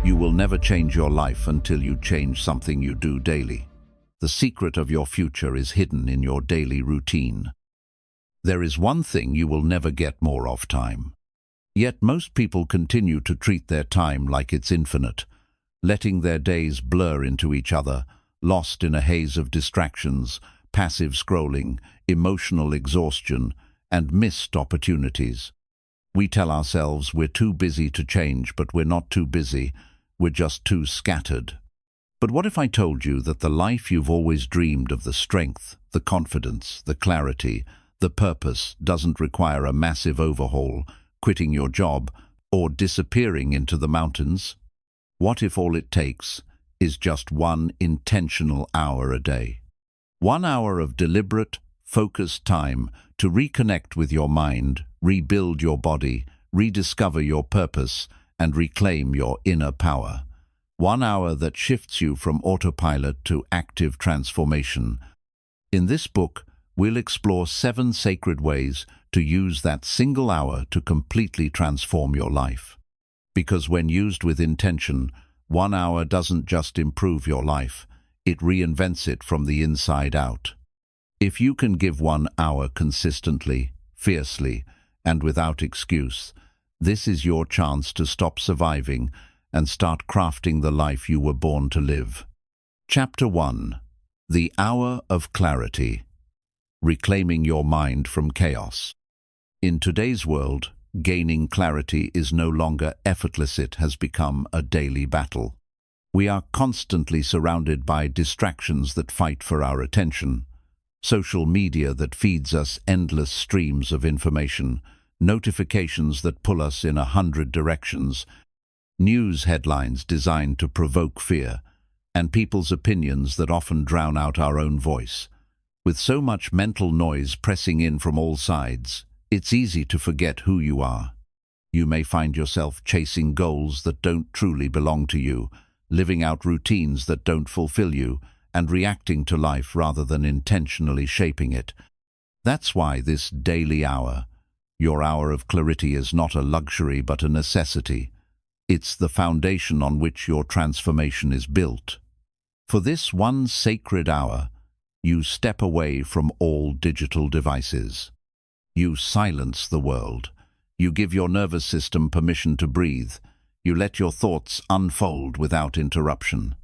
You will never change your life until you change something you do daily. The secret of your future is hidden in your daily routine. There is one thing you will never get more of: time. Yet most people continue to treat their time like it's infinite, letting their days blur into each other, lost in a haze of distractions, passive scrolling, emotional exhaustion, and missed opportunities. We tell ourselves we're too busy to change, but we're not too busy. We're just too scattered. But what if I told you that the life you've always dreamed of, the strength, the confidence, the clarity, the purpose, doesn't require a massive overhaul, quitting your job, or disappearing into the mountains? What if all it takes is just one intentional hour a day? 1 hour of deliberate, focused time to reconnect with your mind, rebuild your body, rediscover your purpose, and reclaim your inner power. 1 hour that shifts you from autopilot to active transformation. In this book, we'll explore 7 sacred ways to use that single hour to completely transform your life. Because when used with intention, 1 hour doesn't just improve your life, it reinvents it from the inside out. If you can give 1 hour consistently, fiercely, and without excuse, this is your chance to stop surviving and start crafting the life you were born to live. Chapter 1. The Hour of Clarity. Reclaiming your mind from chaos. In today's world, gaining clarity is no longer effortless. It has become a daily battle. We are constantly surrounded by distractions that fight for our attention. Social media that feeds us endless streams of information, notifications that pull us in 100 directions, news headlines designed to provoke fear, and people's opinions that often drown out our own voice. With so much mental noise pressing in from all sides, it's easy to forget who you are. You may find yourself chasing goals that don't truly belong to you, living out routines that don't fulfill you, and reacting to life rather than intentionally shaping it. That's why this daily hour, your hour of clarity, is not a luxury but a necessity. It's the foundation on which your transformation is built. For this one sacred hour, you step away from all digital devices. You silence the world. You give your nervous system permission to breathe. You let your thoughts unfold without interruption.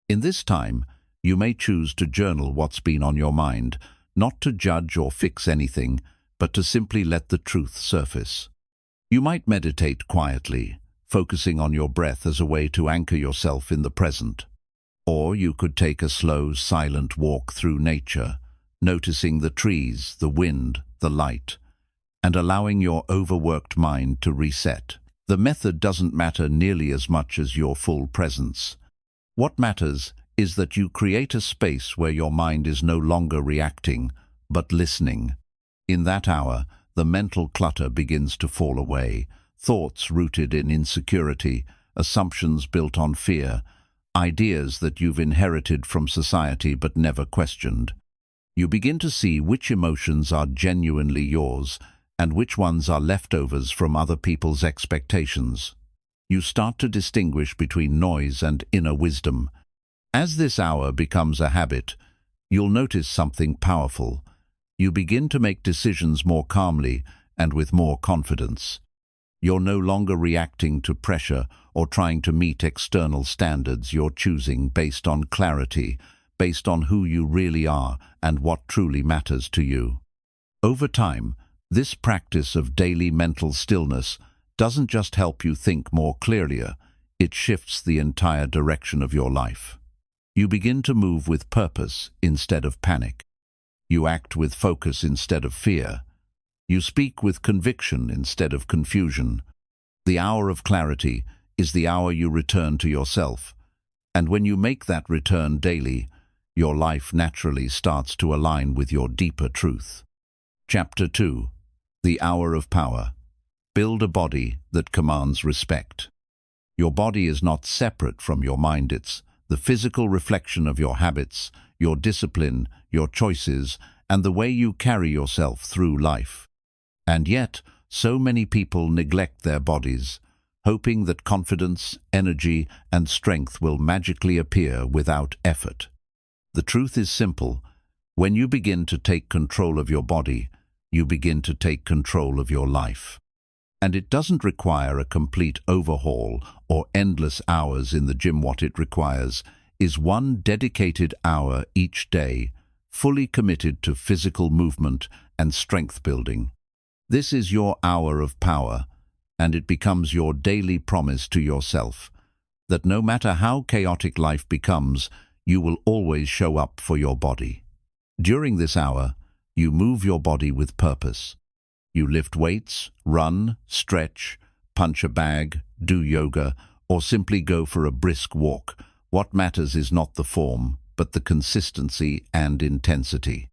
In this time, you may choose to journal what's been on your mind, not to judge or fix anything, but to simply let the truth surface. You might meditate quietly, focusing on your breath as a way to anchor yourself in the present. Or you could take a slow, silent walk through nature, noticing the trees, the wind, the light, and allowing your overworked mind to reset. The method doesn't matter nearly as much as your full presence. What matters is that you create a space where your mind is no longer reacting, but listening. In that hour, the mental clutter begins to fall away, thoughts rooted in insecurity, assumptions built on fear, ideas that you've inherited from society but never questioned. You begin to see which emotions are genuinely yours and which ones are leftovers from other people's expectations. You start to distinguish between noise and inner wisdom. As this hour becomes a habit, you'll notice something powerful. You begin to make decisions more calmly and with more confidence. You're no longer reacting to pressure or trying to meet external standards. You're choosing based on clarity, based on who you really are and what truly matters to you. Over time, this practice of daily mental stillness doesn't just help you think more clearly, it shifts the entire direction of your life. You begin to move with purpose instead of panic. You act with focus instead of fear. You speak with conviction instead of confusion. The hour of clarity is the hour you return to yourself. And when you make that return daily, your life naturally starts to align with your deeper truth. Chapter 2. The Hour of Power. Build a body that commands respect. Your body is not separate from your mind. It's the physical reflection of your habits, your discipline, your choices, and the way you carry yourself through life. And yet, so many people neglect their bodies, hoping that confidence, energy, and strength will magically appear without effort. The truth is simple. When you begin to take control of your body, you begin to take control of your life. And it doesn't require a complete overhaul or endless hours in the gym. What it requires is one dedicated hour each day, fully committed to physical movement and strength building. This is your hour of power, and it becomes your daily promise to yourself that no matter how chaotic life becomes, you will always show up for your body. During this hour, you move your body with purpose. You lift weights, run, stretch, punch a bag, do yoga, or simply go for a brisk walk. What matters is not the form, but the consistency and intensity.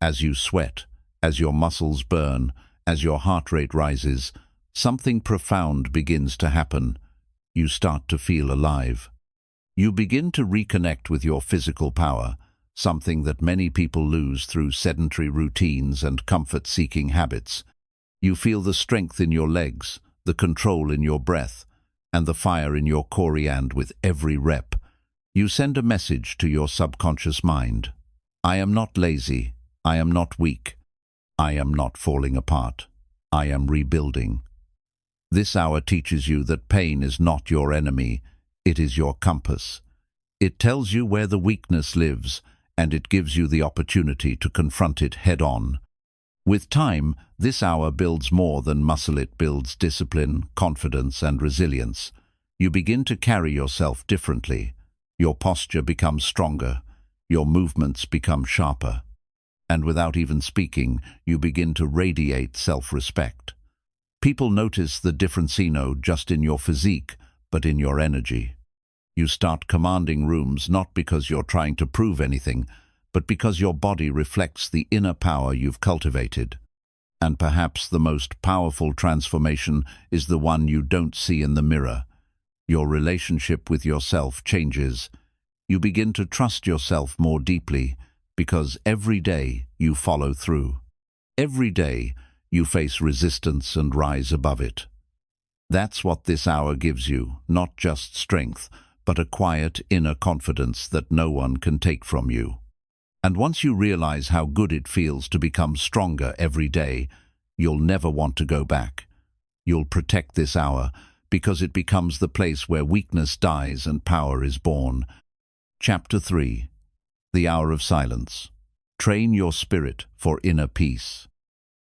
As you sweat, as your muscles burn, as your heart rate rises, something profound begins to happen. You start to feel alive. You begin to reconnect with your physical power, something that many people lose through sedentary routines and comfort-seeking habits. You feel the strength in your legs, the control in your breath, and the fire in your core, and with every rep, you send a message to your subconscious mind. I am not lazy. I am not weak. I am not falling apart. I am rebuilding. This hour teaches you that pain is not your enemy. It is your compass. It tells you where the weakness lives, and it gives you the opportunity to confront it head-on. With time, this hour builds more than muscle. It builds discipline, confidence, and resilience. You begin to carry yourself differently. Your posture becomes stronger. Your movements become sharper. And without even speaking, you begin to radiate self-respect. People notice the difference not just in your physique, but in your energy. You start commanding rooms not because you're trying to prove anything, but because your body reflects the inner power you've cultivated. And perhaps the most powerful transformation is the one you don't see in the mirror. Your relationship with yourself changes. You begin to trust yourself more deeply because every day you follow through. Every day you face resistance and rise above it. That's what this hour gives you, not just strength, but a quiet inner confidence that no one can take from you. And once you realize how good it feels to become stronger every day, you'll never want to go back. You'll protect this hour because it becomes the place where weakness dies and power is born. Chapter 3. The Hour of Silence. Train your spirit for inner peace.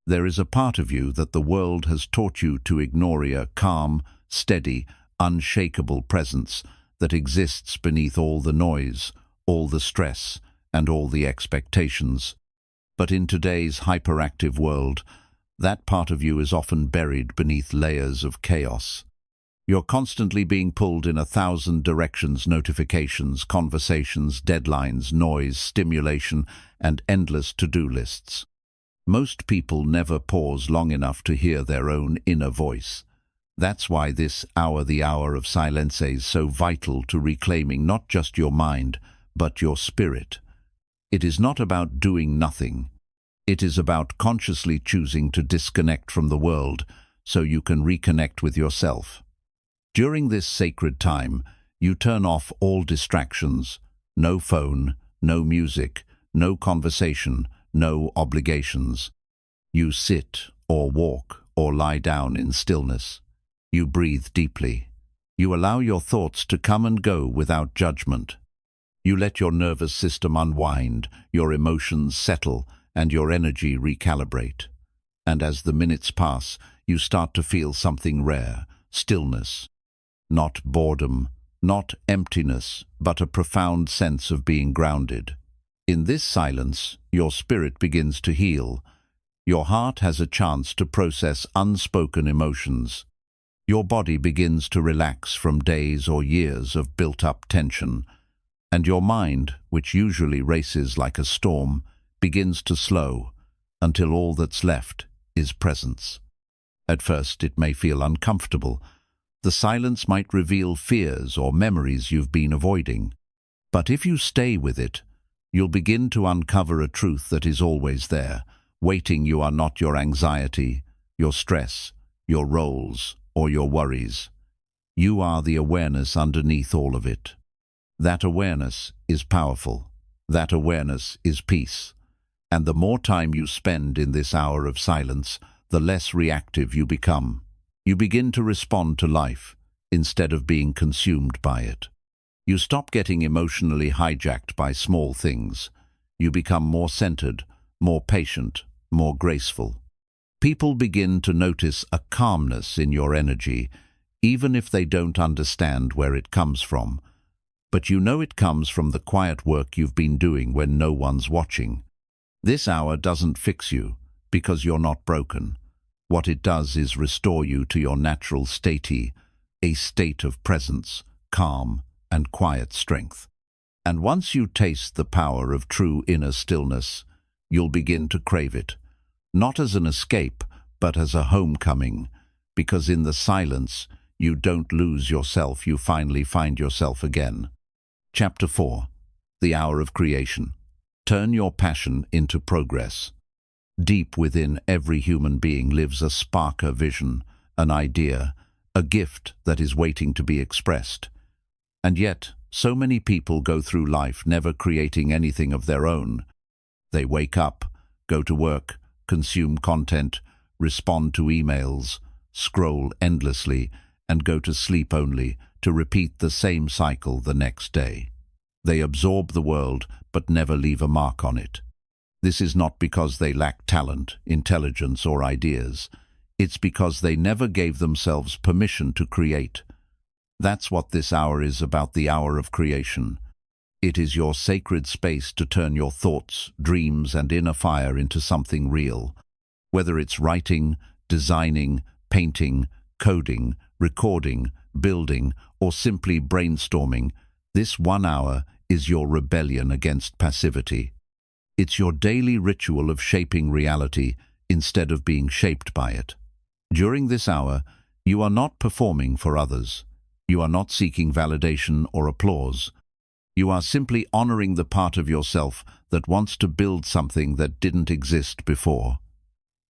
There is a part of you that the world has taught you to ignore, a calm, steady, unshakable presence that exists beneath all the noise, all the stress, and all the expectations. But in today's hyperactive world, that part of you is often buried beneath layers of chaos. You're constantly being pulled in 1,000 directions: notifications, conversations, deadlines, noise, stimulation, and endless to-do lists. Most people never pause long enough to hear their own inner voice. That's why this hour, the hour of silence, is so vital to reclaiming not just your mind, but your spirit. It is not about doing nothing. It is about consciously choosing to disconnect from the world so you can reconnect with yourself. During this sacred time, you turn off all distractions. No phone, no music, no conversation, no obligations. You sit or walk or lie down in stillness. You breathe deeply. You allow your thoughts to come and go without judgment. You let your nervous system unwind, your emotions settle, and your energy recalibrate. And as the minutes pass, you start to feel something rare: stillness. Not boredom, not emptiness, but a profound sense of being grounded. In this silence, your spirit begins to heal. Your heart has a chance to process unspoken emotions. Your body begins to relax from days or years of built-up tension. And your mind, which usually races like a storm, begins to slow until all that's left is presence. At first, it may feel uncomfortable. The silence might reveal fears or memories you've been avoiding. But if you stay with it, you'll begin to uncover a truth that is always there, waiting. You are not your anxiety, your stress, your roles, or your worries. You are the awareness underneath all of it. That awareness is powerful. That awareness is peace. And the more time you spend in this hour of silence, the less reactive you become. You begin to respond to life instead of being consumed by it. You stop getting emotionally hijacked by small things. You become more centered, more patient, more graceful. People begin to notice a calmness in your energy, even if they don't understand where it comes from. But you know it comes from the quiet work you've been doing when no one's watching. This hour doesn't fix you, because you're not broken. What it does is restore you to your natural state, a state of presence, calm, and quiet strength. And once you taste the power of true inner stillness, you'll begin to crave it, not as an escape, but as a homecoming, because in the silence, you don't lose yourself, you finally find yourself again. Chapter 4. The Hour of Creation. Turn your passion into progress. Deep within every human being lives a spark, a vision, an idea, a gift that is waiting to be expressed. And yet, so many people go through life never creating anything of their own. They wake up, go to work, consume content, respond to emails, scroll endlessly, and go to sleep only to repeat the same cycle the next day. They absorb the world but never leave a mark on it. This is not because they lack talent, intelligence, or ideas. It's because they never gave themselves permission to create. That's what this hour is about, the hour of creation. It is your sacred space to turn your thoughts, dreams, and inner fire into something real. Whether it's writing, designing, painting, coding, recording, building, or simply brainstorming, this 1 hour is your rebellion against passivity. It's your daily ritual of shaping reality instead of being shaped by it. During this hour, you are not performing for others. You are not seeking validation or applause. You are simply honoring the part of yourself that wants to build something that didn't exist before.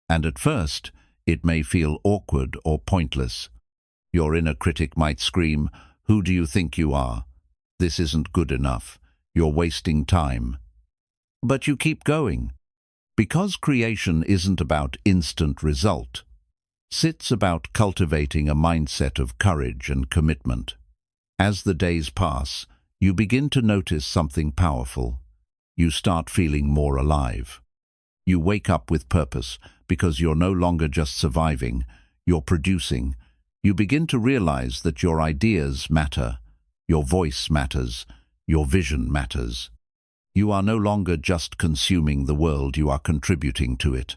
And at first, it may feel awkward or pointless. Your inner critic might scream, "Who do you think you are? This isn't good enough. You're wasting time." But you keep going. Because creation isn't about instant result. It's about cultivating a mindset of courage and commitment. As the days pass, you begin to notice something powerful. You start feeling more alive. You wake up with purpose because you're no longer just surviving, you're producing. You begin to realize that your ideas matter, your voice matters, your vision matters. You are no longer just consuming the world, you are contributing to it.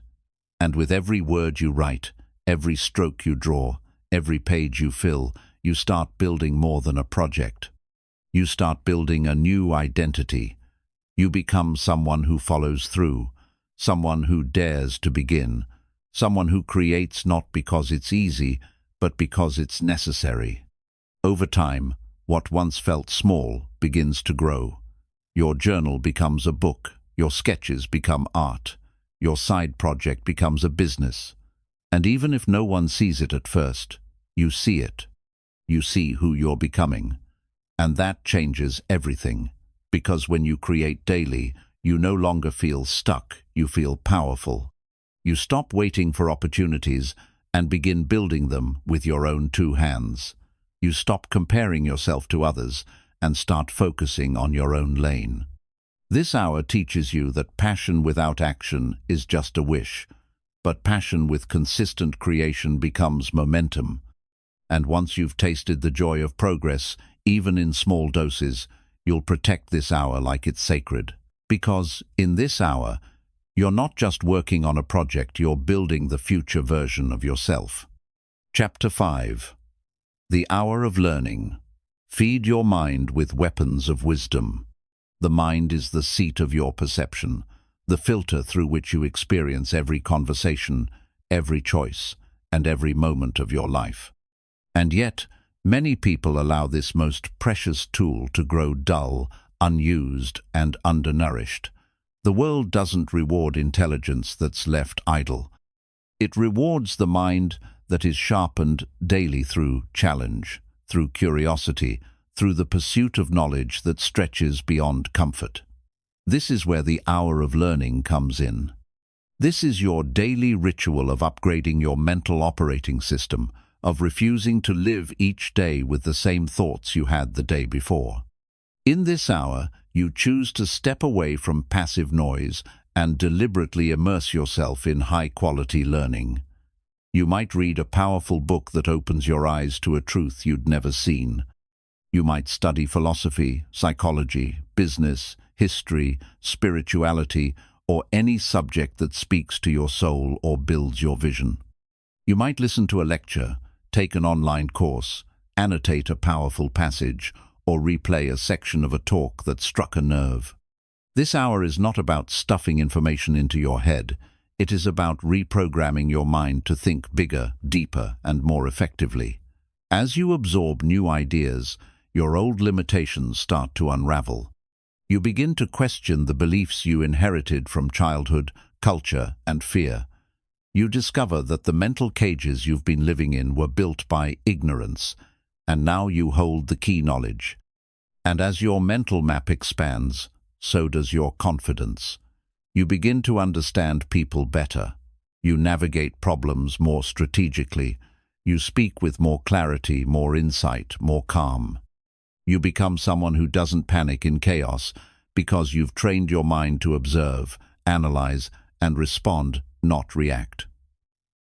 And with every word you write, every stroke you draw, every page you fill, you start building more than a project. You start building a new identity. You become someone who follows through, someone who dares to begin, someone who creates not because it's easy, but because it's necessary. Over time, what once felt small begins to grow. Your journal becomes a book, your sketches become art, your side project becomes a business. And even if no one sees it at first, you see it. You see who you're becoming. And that changes everything, because when you create daily, you no longer feel stuck, you feel powerful. You stop waiting for opportunities and begin building them with your own 2 hands. You stop comparing yourself to others and start focusing on your own lane. This hour teaches you that passion without action is just a wish, but passion with consistent creation becomes momentum. And once you've tasted the joy of progress, even in small doses, you'll protect this hour like it's sacred. Because in this hour, you're not just working on a project, you're building the future version of yourself. Chapter 5. The Hour of Learning. Feed your mind with weapons of wisdom. The mind is the seat of your perception, the filter through which you experience every conversation, every choice, and every moment of your life. And yet, many people allow this most precious tool to grow dull, unused, and undernourished. The world doesn't reward intelligence that's left idle. It rewards the mind that is sharpened daily through challenge, through curiosity, through the pursuit of knowledge that stretches beyond comfort. This is where the hour of learning comes in. This is your daily ritual of upgrading your mental operating system, of refusing to live each day with the same thoughts you had the day before. In this hour, you choose to step away from passive noise and deliberately immerse yourself in high-quality learning. You might read a powerful book that opens your eyes to a truth you'd never seen. You might study philosophy, psychology, business, history, spirituality, or any subject that speaks to your soul or builds your vision. You might listen to a lecture, take an online course, annotate a powerful passage, or replay a section of a talk that struck a nerve. This hour is not about stuffing information into your head. It is about reprogramming your mind to think bigger, deeper, and more effectively. As you absorb new ideas, your old limitations start to unravel. You begin to question the beliefs you inherited from childhood, culture, and fear. You discover that the mental cages you've been living in were built by ignorance, and now you hold the key knowledge. And as your mental map expands, so does your confidence. You begin to understand people better. You navigate problems more strategically. You speak with more clarity, more insight, more calm. You become someone who doesn't panic in chaos because you've trained your mind to observe, analyze, and respond, not react.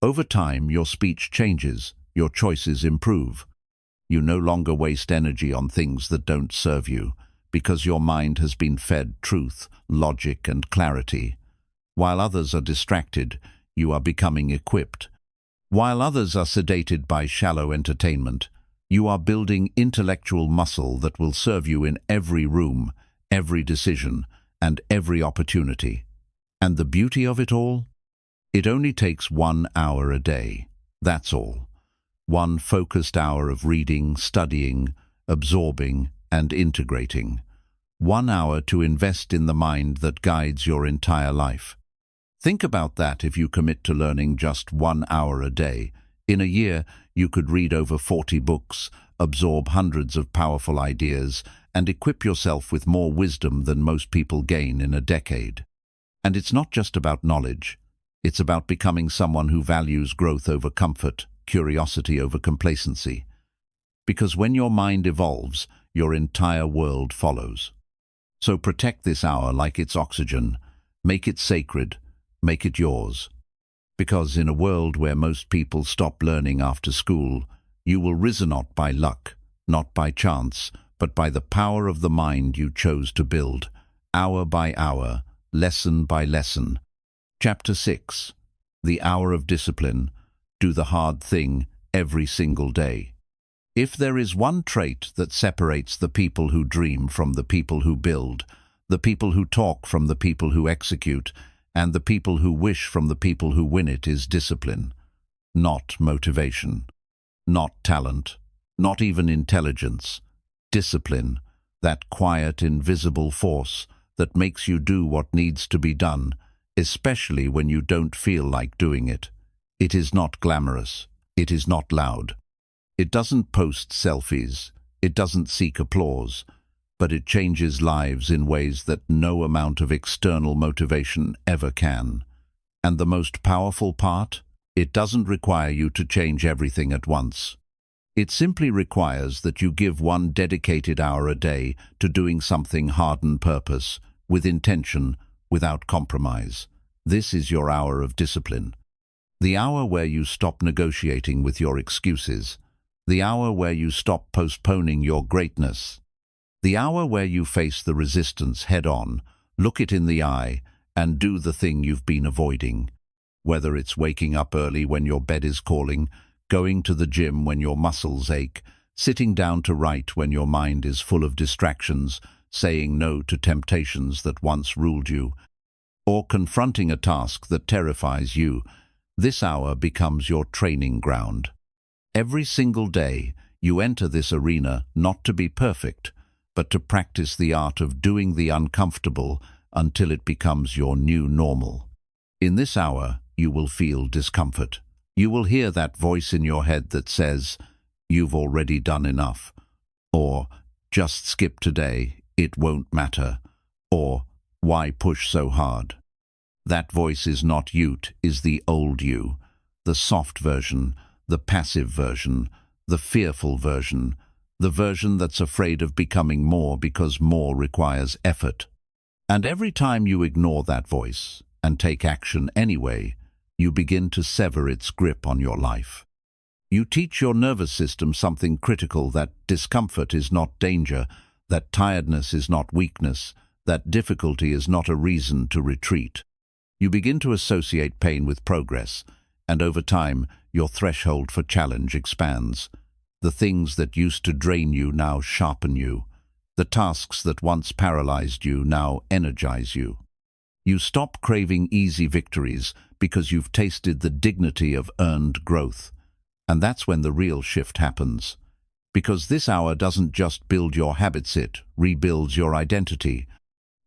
Over time, your speech changes, your choices improve. You no longer waste energy on things that don't serve you, because your mind has been fed truth, logic, and clarity. While others are distracted, you are becoming equipped. While others are sedated by shallow entertainment, you are building intellectual muscle that will serve you in every room, every decision, and every opportunity. And the beauty of it all? It only takes 1 hour a day. That's all. One focused hour of reading, studying, absorbing, and integrating. 1 hour to invest in the mind that guides your entire life. Think about that. If you commit to learning just 1 hour a day, in a year you could read over 40 books, absorb hundreds of powerful ideas, and equip yourself with more wisdom than most people gain in a decade. And it's not just about knowledge. It's about becoming someone who values growth over comfort, curiosity over complacency. Because when your mind evolves, your entire world follows. So protect this hour like it's oxygen. Make it sacred. Make it yours. Because in a world where most people stop learning after school, you will rise not by luck, not by chance, but by the power of the mind you chose to build, hour by hour, lesson by lesson. Chapter 6. The Hour of Discipline. Do the hard thing every single day. If there is one trait that separates the people who dream from the people who build, the people who talk from the people who execute, and the people who wish from the people who win, it is discipline. Not motivation. Not talent. Not even intelligence. Discipline. That quiet, invisible force that makes you do what needs to be done, especially when you don't feel like doing it. It is not glamorous. It is not loud. It doesn't post selfies. It doesn't seek applause. But it changes lives in ways that no amount of external motivation ever can. And the most powerful part? It doesn't require you to change everything at once. It simply requires that you give one dedicated hour a day to doing something hard on purpose, with intention, without compromise. This is your hour of discipline. The hour where you stop negotiating with your excuses. The hour where you stop postponing your greatness. The hour where you face the resistance head-on, look it in the eye, and do the thing you've been avoiding. Whether it's waking up early when your bed is calling, going to the gym when your muscles ache, sitting down to write when your mind is full of distractions, saying no to temptations that once ruled you, or confronting a task that terrifies you, this hour becomes your training ground. Every single day, you enter this arena not to be perfect, but to practice the art of doing the uncomfortable until it becomes your new normal. In this hour, you will feel discomfort. You will hear that voice in your head that says, "You've already done enough," or "Just skip today, it won't matter," or "Why push so hard?" That voice is not you, is the old you, the soft version, the passive version, the fearful version, the version that's afraid of becoming more because more requires effort. And every time you ignore that voice and take action anyway, you begin to sever its grip on your life. You teach your nervous system something critical: that discomfort is not danger, that tiredness is not weakness, that difficulty is not a reason to retreat. You begin to associate pain with progress, and over time, your threshold for challenge expands. The things that used to drain you now sharpen you. The tasks that once paralyzed you now energize you. You stop craving easy victories because you've tasted the dignity of earned growth. And that's when the real shift happens. Because this hour doesn't just build your habits, it rebuilds your identity.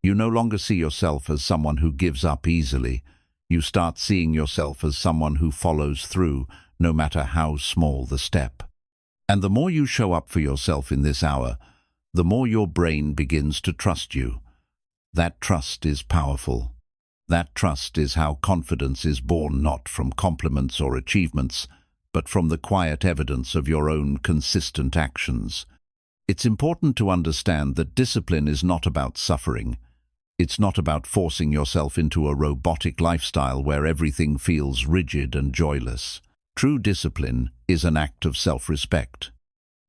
You no longer see yourself as someone who gives up easily. You start seeing yourself as someone who follows through, no matter how small the step. And the more you show up for yourself in this hour, the more your brain begins to trust you. That trust is powerful. That trust is how confidence is born, not from compliments or achievements, but from the quiet evidence of your own consistent actions. It's important to understand that discipline is not about suffering. It's not about forcing yourself into a robotic lifestyle where everything feels rigid and joyless. True discipline is an act of self-respect.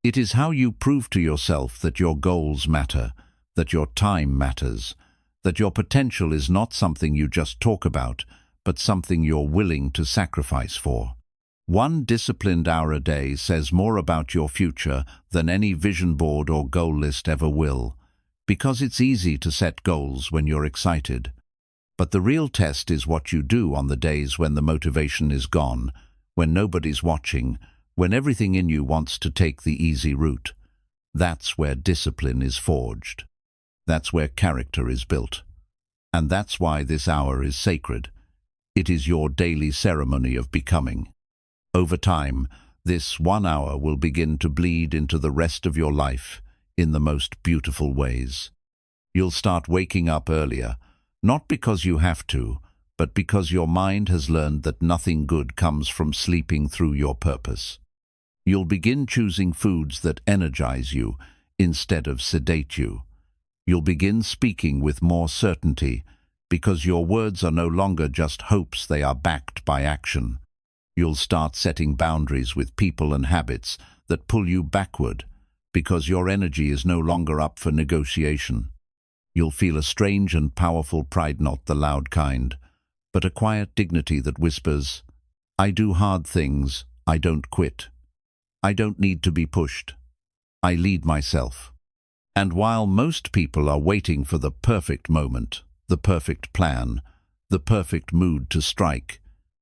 It is how you prove to yourself that your goals matter, that your time matters, that your potential is not something you just talk about, but something you're willing to sacrifice for. One disciplined hour a day says more about your future than any vision board or goal list ever will, because it's easy to set goals when you're excited. But the real test is what you do on the days when the motivation is gone, when nobody's watching, when everything in you wants to take the easy route. That's where discipline is forged. That's where character is built. And that's why this hour is sacred. It is your daily ceremony of becoming. Over time, this 1 hour will begin to bleed into the rest of your life in the most beautiful ways. You'll start waking up earlier, not because you have to, but because your mind has learned that nothing good comes from sleeping through your purpose. You'll begin choosing foods that energize you instead of sedate you. You'll begin speaking with more certainty because your words are no longer just hopes, they are backed by action. You'll start setting boundaries with people and habits that pull you backward because your energy is no longer up for negotiation. You'll feel a strange and powerful pride, not the loud kind, but a quiet dignity that whispers, "I do hard things, I don't quit. I don't need to be pushed. I lead myself." And while most people are waiting for the perfect moment, the perfect plan, the perfect mood to strike,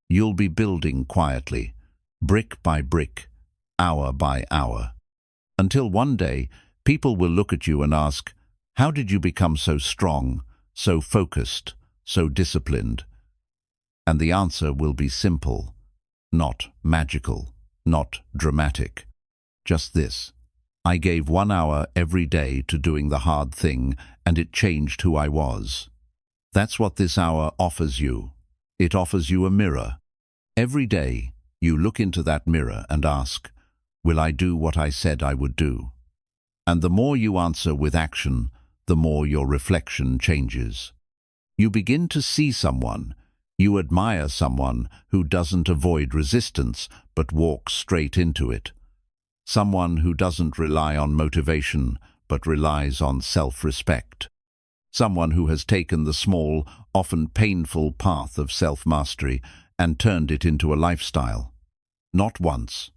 you'll be building quietly, brick by brick, hour by hour. Until one day, people will look at you and ask, "How did you become so strong, so focused, so disciplined?" And the answer will be simple, not magical, not dramatic. Just this: I gave 1 hour every day to doing the hard thing, and it changed who I was. That's what this hour offers you. It offers you a mirror. Every day, you look into that mirror and ask, "Will I do what I said I would do?" And the more you answer with action, the more your reflection changes. You begin to see someone, you admire someone who doesn't avoid resistance but walks straight into it. Someone who doesn't rely on motivation but relies on self-respect. Someone who has taken the small, often painful path of self-mastery and turned it into a lifestyle. Not once,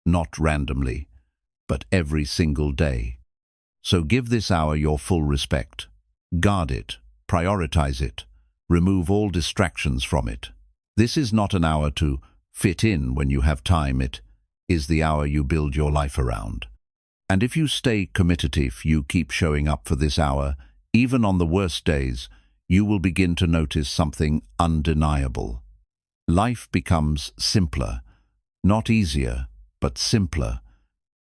not randomly, but every single day. So give this hour your full respect. Guard it, prioritize it, remove all distractions from it. This is not an hour to fit in when you have time. It is the hour you build your life around. And if you stay committed, if you keep showing up for this hour, even on the worst days, you will begin to notice something undeniable. Life becomes simpler, not easier, but simpler,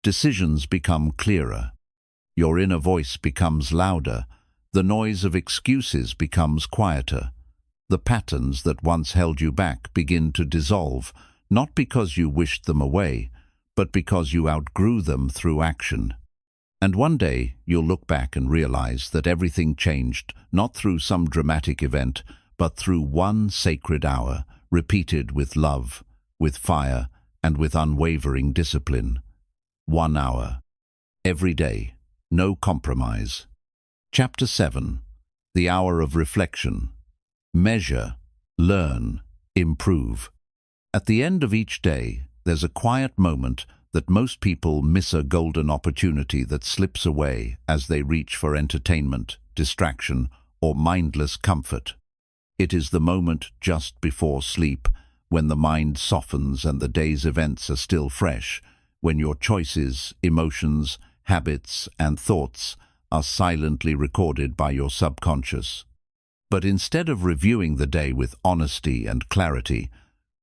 Decisions become clearer. Your inner voice becomes louder. The noise of excuses becomes quieter. The patterns that once held you back begin to dissolve, not because you wished them away, but because you outgrew them through action. And one day you'll look back and realize that everything changed, not through some dramatic event, but through one sacred hour, repeated with love, with fire, and with unwavering discipline. 1 hour. Every day. No compromise. Chapter 7. The Hour of Reflection. Measure, learn, improve. At the end of each day, there's a quiet moment that most people miss, a golden opportunity that slips away as they reach for entertainment, distraction, or mindless comfort. It is the moment just before sleep, when the mind softens and the day's events are still fresh, when your choices, emotions, habits, and thoughts are silently recorded by your subconscious. But instead of reviewing the day with honesty and clarity,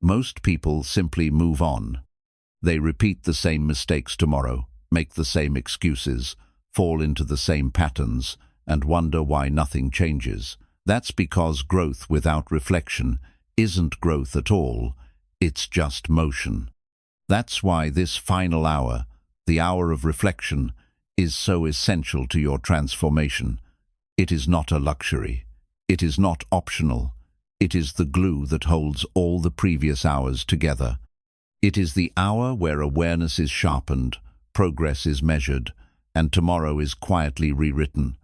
most people simply move on. They repeat the same mistakes tomorrow, make the same excuses, fall into the same patterns, and wonder why nothing changes. That's because growth without reflection isn't growth at all, it's just motion. That's why this final hour, the hour of reflection, is so essential to your transformation. It is not a luxury. It is not optional. It is the glue that holds all the previous hours together. It is the hour where awareness is sharpened, progress is measured, and tomorrow is quietly rewritten.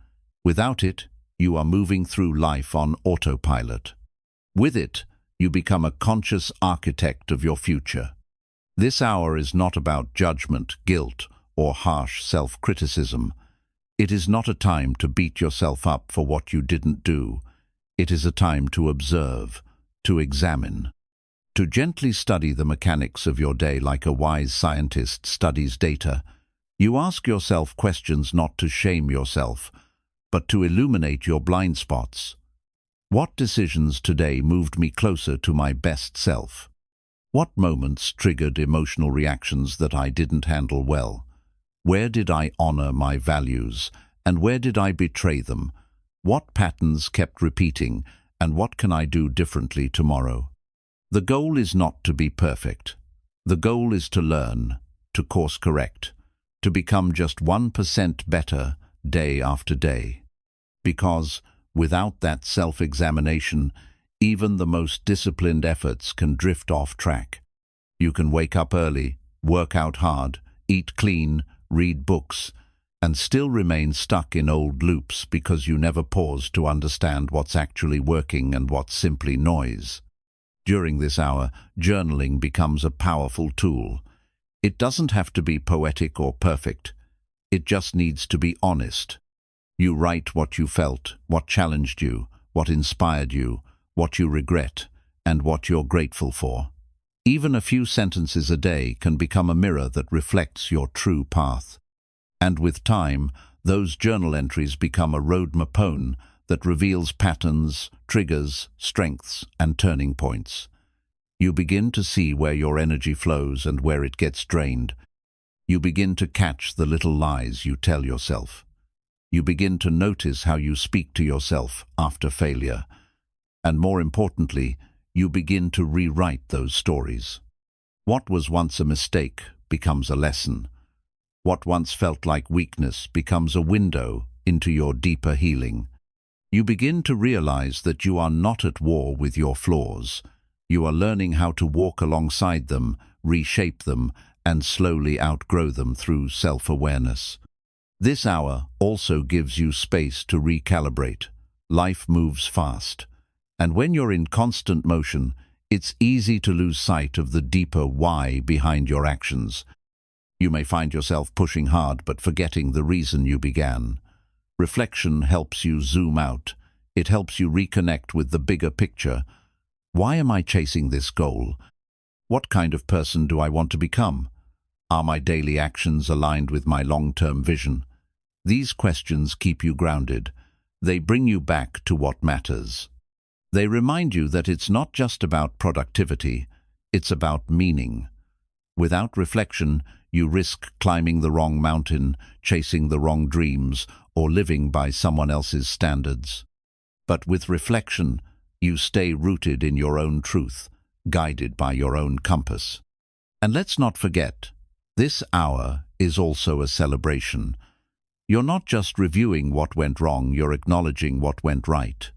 Without it, you are moving through life on autopilot. With it, you become a conscious architect of your future. This hour is not about judgment, guilt, or harsh self-criticism. It is not a time to beat yourself up for what you didn't do. It is a time to observe, to examine, to gently study the mechanics of your day like a wise scientist studies data. You ask yourself questions not to shame yourself, but to illuminate your blind spots. What decisions today moved me closer to my best self? What moments triggered emotional reactions that I didn't handle well? Where did I honor my values, and where did I betray them? What patterns kept repeating, and what can I do differently tomorrow? The goal is not to be perfect. The goal is to learn, to course correct, to become just 1% better day after day. Because without that self-examination, even the most disciplined efforts can drift off track. You can wake up early, work out hard, eat clean, read books, and still remain stuck in old loops because you never pause to understand what's actually working and what's simply noise. During this hour, journaling becomes a powerful tool. It doesn't have to be poetic or perfect. It just needs to be honest. You write what you felt, what challenged you, what inspired you, what you regret, and what you're grateful for. Even a few sentences a day can become a mirror that reflects your true path. And with time, those journal entries become a roadmap that reveals patterns, triggers, strengths, and turning points. You begin to see where your energy flows and where it gets drained. You begin to catch the little lies you tell yourself. You begin to notice how you speak to yourself after failure. And more importantly, you begin to rewrite those stories. What was once a mistake becomes a lesson. What once felt like weakness becomes a window into your deeper healing. You begin to realize that you are not at war with your flaws. You are learning how to walk alongside them, reshape them, and slowly outgrow them through self-awareness. This hour also gives you space to recalibrate. Life moves fast. And when you're in constant motion, it's easy to lose sight of the deeper why behind your actions. You may find yourself pushing hard but forgetting the reason you began. Reflection helps you zoom out. It helps you reconnect with the bigger picture. Why am I chasing this goal? What kind of person do I want to become? Are my daily actions aligned with my long-term vision? These questions keep you grounded. They bring you back to what matters. They remind you that it's not just about productivity, it's about meaning. Without reflection, you risk climbing the wrong mountain, chasing the wrong dreams, or living by someone else's standards. But with reflection, you stay rooted in your own truth, guided by your own compass. And let's not forget, this hour is also a celebration. You're not just reviewing what went wrong, you're acknowledging what went right.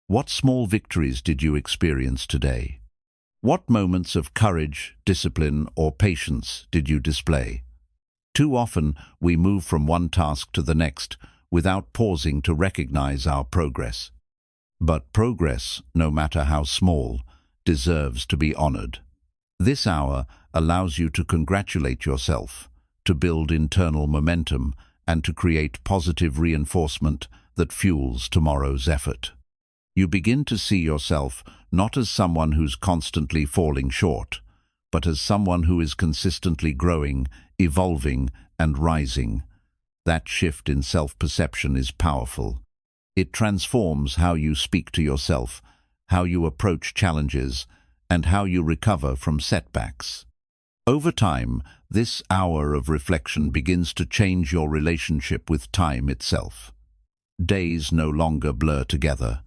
What small victories did you experience today? What moments of courage, discipline, or patience did you display? Too often, we move from one task to the next without pausing to recognize our progress. But progress, no matter how small, deserves to be honored. This hour allows you to congratulate yourself, to build internal momentum, and to create positive reinforcement that fuels tomorrow's effort. You begin to see yourself not as someone who's constantly falling short, but as someone who is consistently growing, evolving, and rising. That shift in self-perception is powerful. It transforms how you speak to yourself, how you approach challenges, and how you recover from setbacks. Over time, this hour of reflection begins to change your relationship with time itself. Days no longer blur together.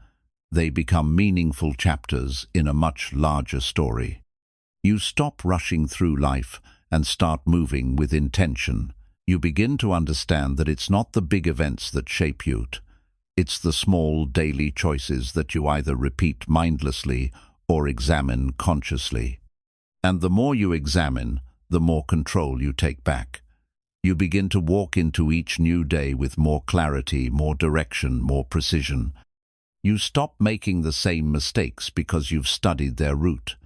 They become meaningful chapters in a much larger story. You stop rushing through life and start moving with intention. You begin to understand that it's not the big events that shape you. It's the small daily choices that you either repeat mindlessly or examine consciously. And the more you examine, the more control you take back. You begin to walk into each new day with more clarity, more direction, more precision. You stop making the same mistakes because you've studied their root.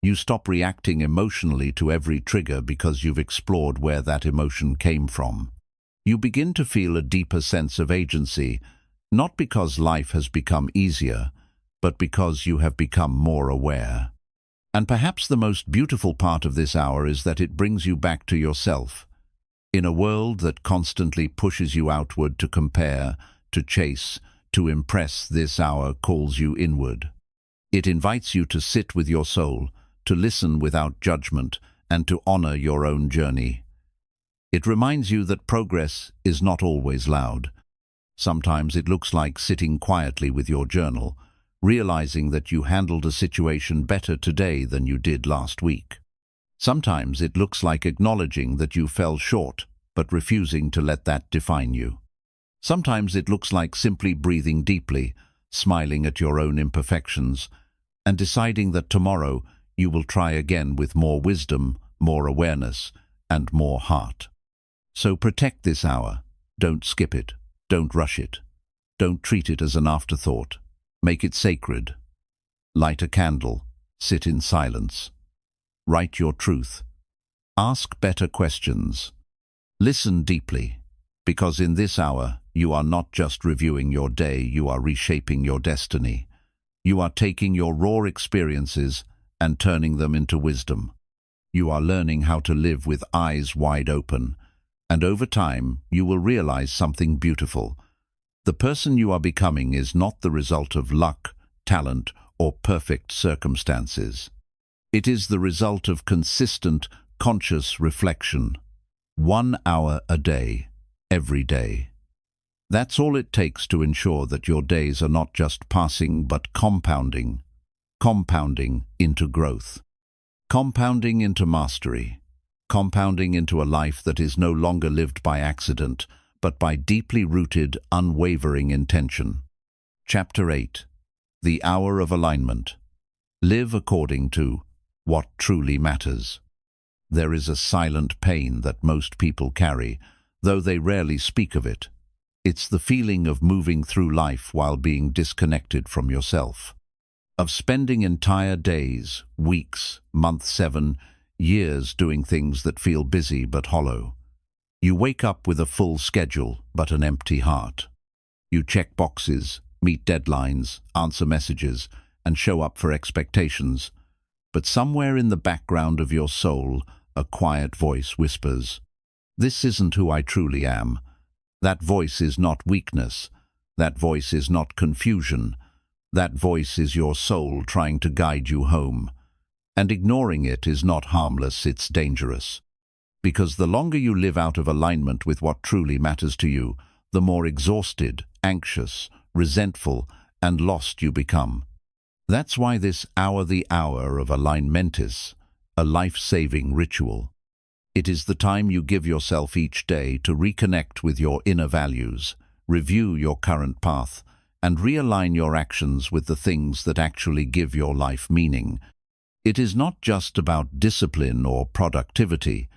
You stop reacting emotionally to every trigger because you've explored where that emotion came from. You begin to feel a deeper sense of agency, not because life has become easier, but because you have become more aware. And perhaps the most beautiful part of this hour is that it brings you back to yourself. In a world that constantly pushes you outward to compare, to chase, to impress, this hour calls you inward. It invites you to sit with your soul, to listen without judgment, and to honor your own journey. It reminds you that progress is not always loud. Sometimes it looks like sitting quietly with your journal, realizing that you handled a situation better today than you did last week. Sometimes it looks like acknowledging that you fell short, but refusing to let that define you. Sometimes it looks like simply breathing deeply, smiling at your own imperfections, and deciding that tomorrow you will try again with more wisdom, more awareness, and more heart. So protect this hour. Don't skip it. Don't rush it. Don't treat it as an afterthought. Make it sacred. Light a candle. Sit in silence. Write your truth. Ask better questions. Listen deeply, because in this hour you are not just reviewing your day, you are reshaping your destiny. You are taking your raw experiences and turning them into wisdom. You are learning how to live with eyes wide open, and over time you will realize something beautiful. The person you are becoming is not the result of luck, talent, or perfect circumstances. It is the result of consistent, conscious reflection. 1 hour a day, every day. That's all it takes to ensure that your days are not just passing but compounding into growth, compounding into mastery, compounding into a life that is no longer lived by accident, but by deeply rooted, unwavering intention. Chapter 8. The Hour of Alignment. Live according to what truly matters. There is a silent pain that most people carry, though they rarely speak of it. It's the feeling of moving through life while being disconnected from yourself, of spending entire days, weeks, months, 7 years doing things that feel busy but hollow. You wake up with a full schedule but an empty heart. You check boxes, meet deadlines, answer messages, and show up for expectations. But somewhere in the background of your soul, a quiet voice whispers, "This isn't who I truly am." That voice is not weakness. That voice is not confusion. That voice is your soul trying to guide you home. And ignoring it is not harmless, it's dangerous. Because the longer you live out of alignment with what truly matters to you, the more exhausted, anxious, resentful, and lost you become. That's why this hour, the hour of alignment, is a life-saving ritual. It is the time you give yourself each day to reconnect with your inner values, review your current path, and realign your actions with the things that actually give your life meaning. It is not just about discipline or productivity.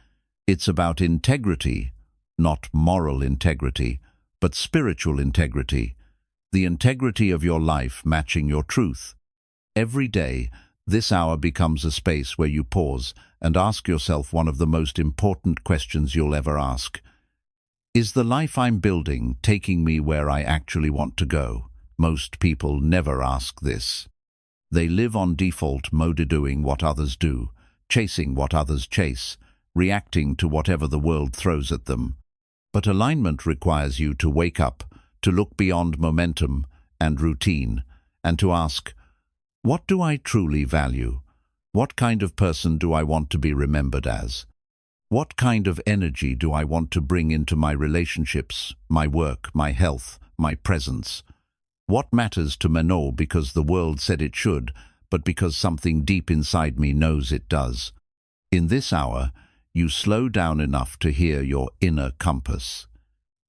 It's about integrity, not moral integrity, but spiritual integrity, the integrity of your life matching your truth. Every day, this hour becomes a space where you pause and ask yourself one of the most important questions you'll ever ask. Is the life I'm building taking me where I actually want to go? Most people never ask this. They live on default mode, doing what others do, chasing what others chase, reacting to whatever the world throws at them. But alignment requires you to wake up, to look beyond momentum and routine, and to ask, what do I truly value? What kind of person do I want to be remembered as? What kind of energy do I want to bring into my relationships, my work, my health, my presence? What matters to me not because the world said it should, but because something deep inside me knows it does? In this hour, you slow down enough to hear your inner compass.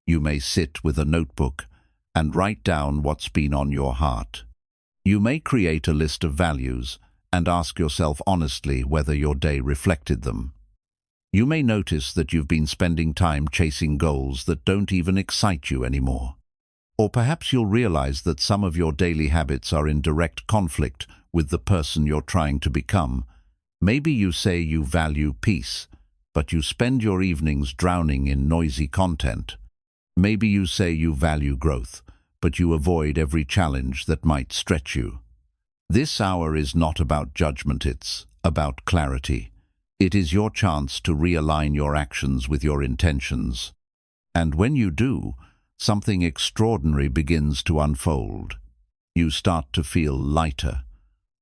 You may sit with a notebook and write down what's been on your heart. You may create a list of values and ask yourself honestly whether your day reflected them. You may notice that you've been spending time chasing goals that don't even excite you anymore. Or perhaps you'll realize that some of your daily habits are in direct conflict with the person you're trying to become. Maybe you say you value peace, but you spend your evenings drowning in noisy content. Maybe you say you value growth, but you avoid every challenge that might stretch you. This hour is not about judgment, it's about clarity. It is your chance to realign your actions with your intentions. And when you do, something extraordinary begins to unfold. You start to feel lighter,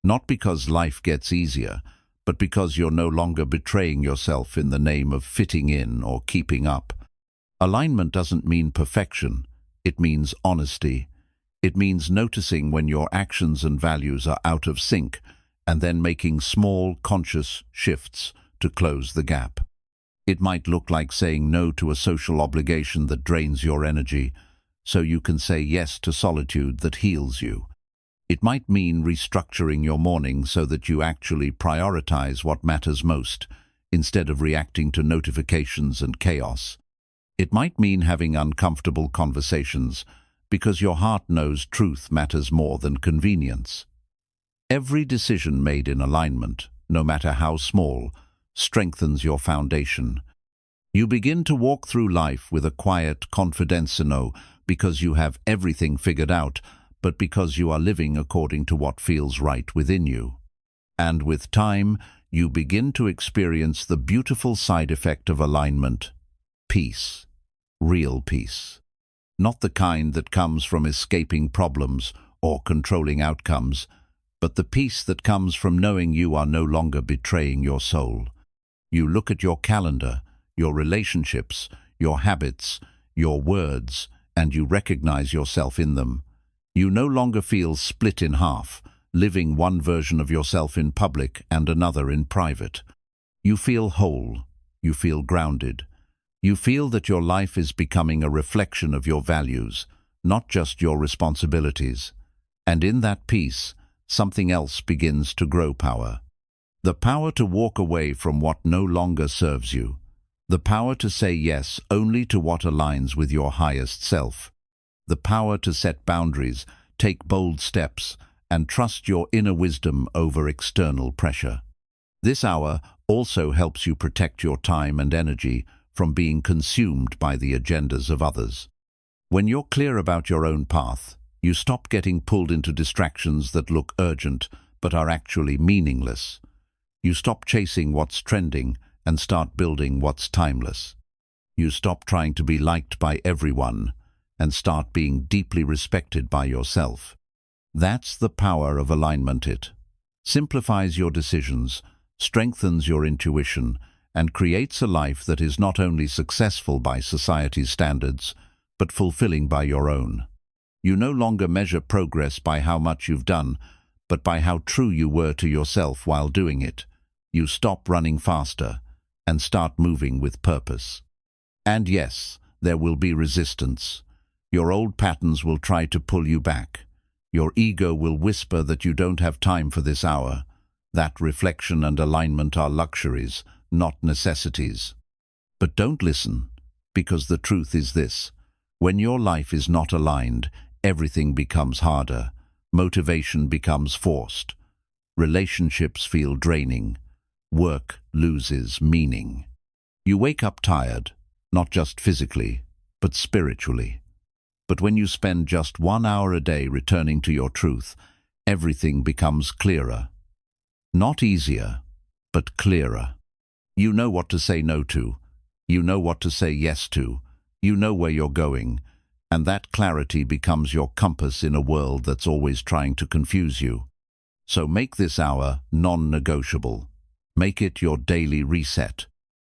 not because life gets easier, but because you're no longer betraying yourself in the name of fitting in or keeping up. Alignment doesn't mean perfection, it means honesty. It means noticing when your actions and values are out of sync and then making small, conscious shifts to close the gap. It might look like saying no to a social obligation that drains your energy, so you can say yes to solitude that heals you. It might mean restructuring your morning so that you actually prioritize what matters most, instead of reacting to notifications and chaos. It might mean having uncomfortable conversations, because your heart knows truth matters more than convenience. Every decision made in alignment, no matter how small, strengthens your foundation. You begin to walk through life with a quiet confidence, no because you have everything figured out, but because you are living according to what feels right within you. And with time, you begin to experience the beautiful side effect of alignment: peace, real peace. Not the kind that comes from escaping problems or controlling outcomes, but the peace that comes from knowing you are no longer betraying your soul. You look at your calendar, your relationships, your habits, your words, and you recognize yourself in them. You no longer feel split in half, living one version of yourself in public and another in private. You feel whole. You feel grounded. You feel that your life is becoming a reflection of your values, not just your responsibilities. And in that peace, something else begins to grow: power. The power to walk away from what no longer serves you. The power to say yes only to what aligns with your highest self. The power to set boundaries, take bold steps, and trust your inner wisdom over external pressure. This hour also helps you protect your time and energy from being consumed by the agendas of others. When you're clear about your own path, you stop getting pulled into distractions that look urgent but are actually meaningless. You stop chasing what's trending and start building what's timeless. You stop trying to be liked by everyone and start being deeply respected by yourself. That's the power of alignment. It simplifies your decisions, strengthens your intuition, and creates a life that is not only successful by society's standards, but fulfilling by your own. You no longer measure progress by how much you've done, but by how true you were to yourself while doing it. You stop running faster and start moving with purpose. And yes, there will be resistance. Your old patterns will try to pull you back. Your ego will whisper that you don't have time for this hour, that reflection and alignment are luxuries, not necessities. But don't listen, because the truth is this: when your life is not aligned, everything becomes harder, motivation becomes forced, relationships feel draining, work loses meaning. You wake up tired, not just physically, but spiritually. But when you spend just 1 hour a day returning to your truth, everything becomes clearer. Not easier, but clearer. You know what to say no to. You know what to say yes to. You know where you're going. And that clarity becomes your compass in a world that's always trying to confuse you. So make this hour non-negotiable. Make it your daily reset.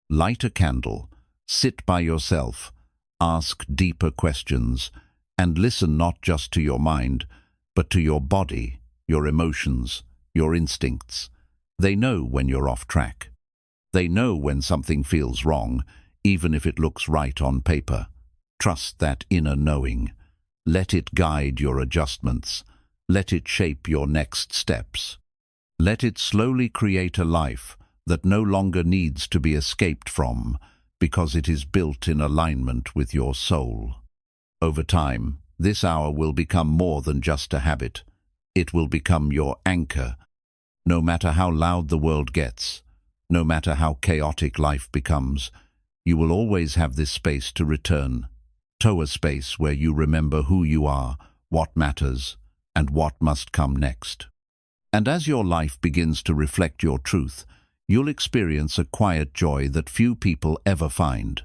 Light a candle. Sit by yourself. Ask deeper questions. And listen not just to your mind, but to your body, your emotions, your instincts. They know when you're off track. They know when something feels wrong, even if it looks right on paper. Trust that inner knowing. Let it guide your adjustments. Let it shape your next steps. Let it slowly create a life that no longer needs to be escaped from, because it is built in alignment with your soul. Over time, this hour will become more than just a habit. It will become your anchor. No matter how loud the world gets, no matter how chaotic life becomes, you will always have this space to return. To a space where you remember who you are, what matters, and what must come next. And as your life begins to reflect your truth, you'll experience a quiet joy that few people ever find.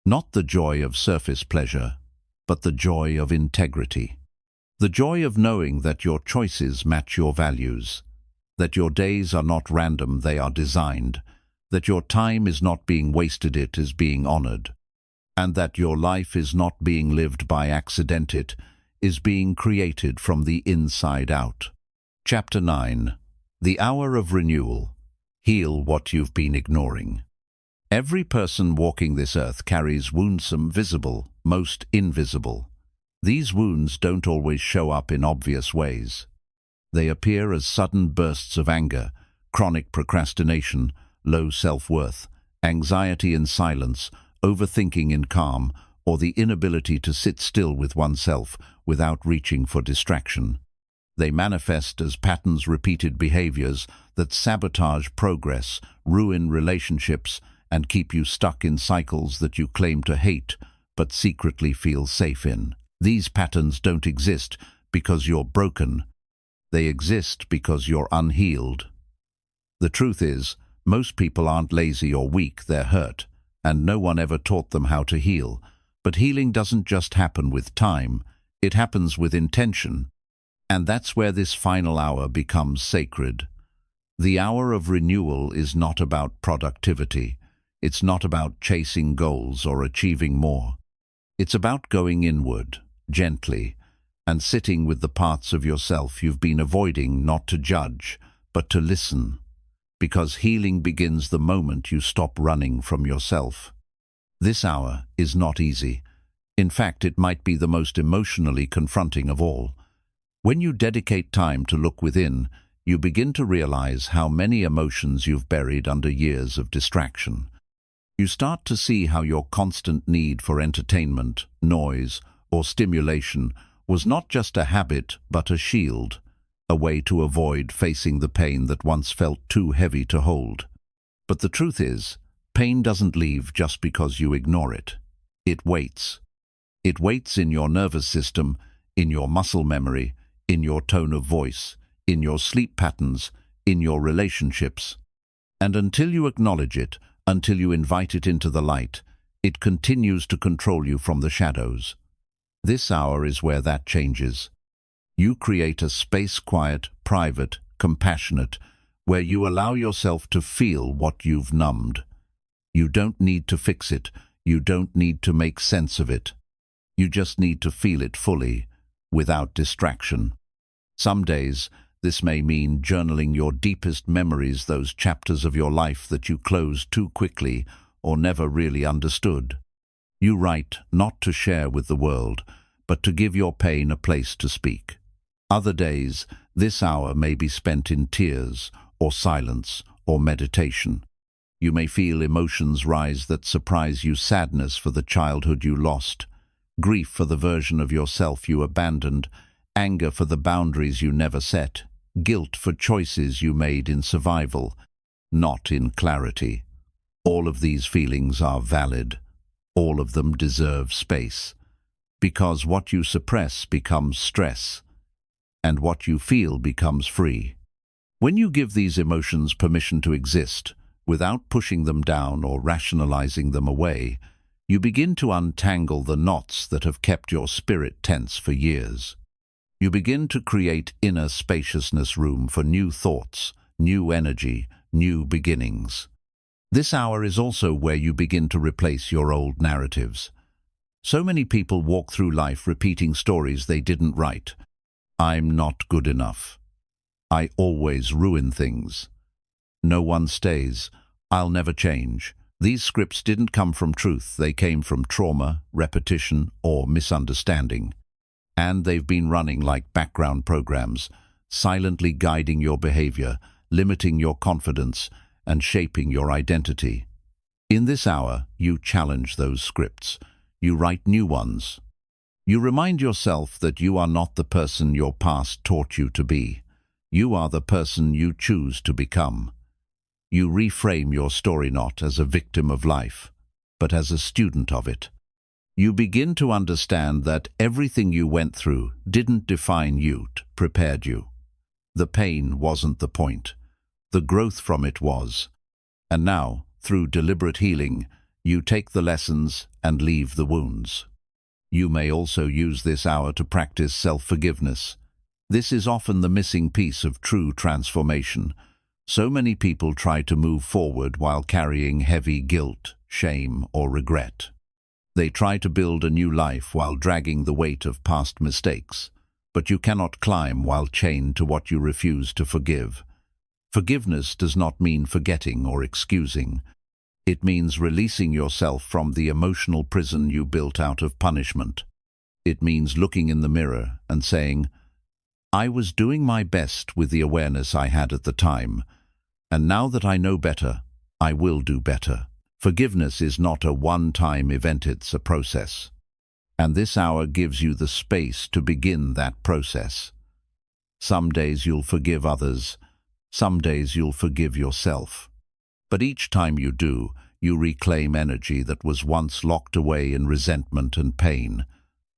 Not the joy of surface pleasure, but the joy of integrity. The joy of knowing that your choices match your values, that your days are not random, they are designed, that your time is not being wasted, it is being honored, and that your life is not being lived by accident, it is being created from the inside out. Chapter 9. The Hour of Renewal. Heal what you've been ignoring. Every person walking this earth carries wounds, some visible, most invisible. These wounds don't always show up in obvious ways. They appear as sudden bursts of anger, chronic procrastination, low self-worth, anxiety in silence, overthinking in calm, or the inability to sit still with oneself without reaching for distraction. They manifest as patterns, repeated behaviors that sabotage progress, ruin relationships, and keep you stuck in cycles that you claim to hate but secretly feel safe in. These patterns don't exist because you're broken. They exist because you're unhealed. The truth is, most people aren't lazy or weak, they're hurt, and no one ever taught them how to heal. But healing doesn't just happen with time, it happens with intention. And that's where this final hour becomes sacred. The hour of renewal is not about productivity. It's not about chasing goals or achieving more. It's about going inward, gently, and sitting with the parts of yourself you've been avoiding, not to judge, but to listen. Because healing begins the moment you stop running from yourself. This hour is not easy. In fact, it might be the most emotionally confronting of all. When you dedicate time to look within, you begin to realize how many emotions you've buried under years of distraction. You start to see how your constant need for entertainment, noise, or stimulation was not just a habit but a shield, a way to avoid facing the pain that once felt too heavy to hold. But the truth is, pain doesn't leave just because you ignore it. It waits. It waits in your nervous system, in your muscle memory, in your tone of voice, in your sleep patterns, in your relationships. And until you acknowledge it, until you invite it into the light, it continues to control you from the shadows. This hour is where that changes. You create a space, quiet, private, compassionate, where you allow yourself to feel what you've numbed. You don't need to fix it. You don't need to make sense of it. You just need to feel it fully, without distraction. Some days, this may mean journaling your deepest memories, those chapters of your life that you closed too quickly or never really understood. You write not to share with the world, but to give your pain a place to speak. Other days, this hour may be spent in tears, or silence, or meditation. You may feel emotions rise that surprise you: sadness for the childhood you lost, grief for the version of yourself you abandoned, anger for the boundaries you never set, guilt for choices you made in survival, not in clarity. All of these feelings are valid. All of them deserve space. Because what you suppress becomes stress, and what you feel becomes free. When you give these emotions permission to exist, without pushing them down or rationalizing them away, you begin to untangle the knots that have kept your spirit tense for years. You begin to create inner spaciousness, room for new thoughts, new energy, new beginnings. This hour is also where you begin to replace your old narratives. So many people walk through life repeating stories they didn't write. I'm not good enough. I always ruin things. No one stays. I'll never change. These scripts didn't come from truth. They came from trauma, repetition, or misunderstanding. And they've been running like background programs, silently guiding your behavior, limiting your confidence, and shaping your identity. In this hour, you challenge those scripts. You write new ones. You remind yourself that you are not the person your past taught you to be. You are the person you choose to become. You reframe your story not as a victim of life, but as a student of it. You begin to understand that everything you went through didn't define you, it prepared you. The pain wasn't the point. The growth from it was. And now, through deliberate healing, you take the lessons and leave the wounds. You may also use this hour to practice self-forgiveness. This is often the missing piece of true transformation. So many people try to move forward while carrying heavy guilt, shame, or regret. They try to build a new life while dragging the weight of past mistakes. But you cannot climb while chained to what you refuse to forgive. Forgiveness does not mean forgetting or excusing. It means releasing yourself from the emotional prison you built out of punishment. It means looking in the mirror and saying, I was doing my best with the awareness I had at the time, and now that I know better, I will do better. Forgiveness is not a one-time event, it's a process. And this hour gives you the space to begin that process. Some days you'll forgive others, some days you'll forgive yourself. But each time you do, you reclaim energy that was once locked away in resentment and pain.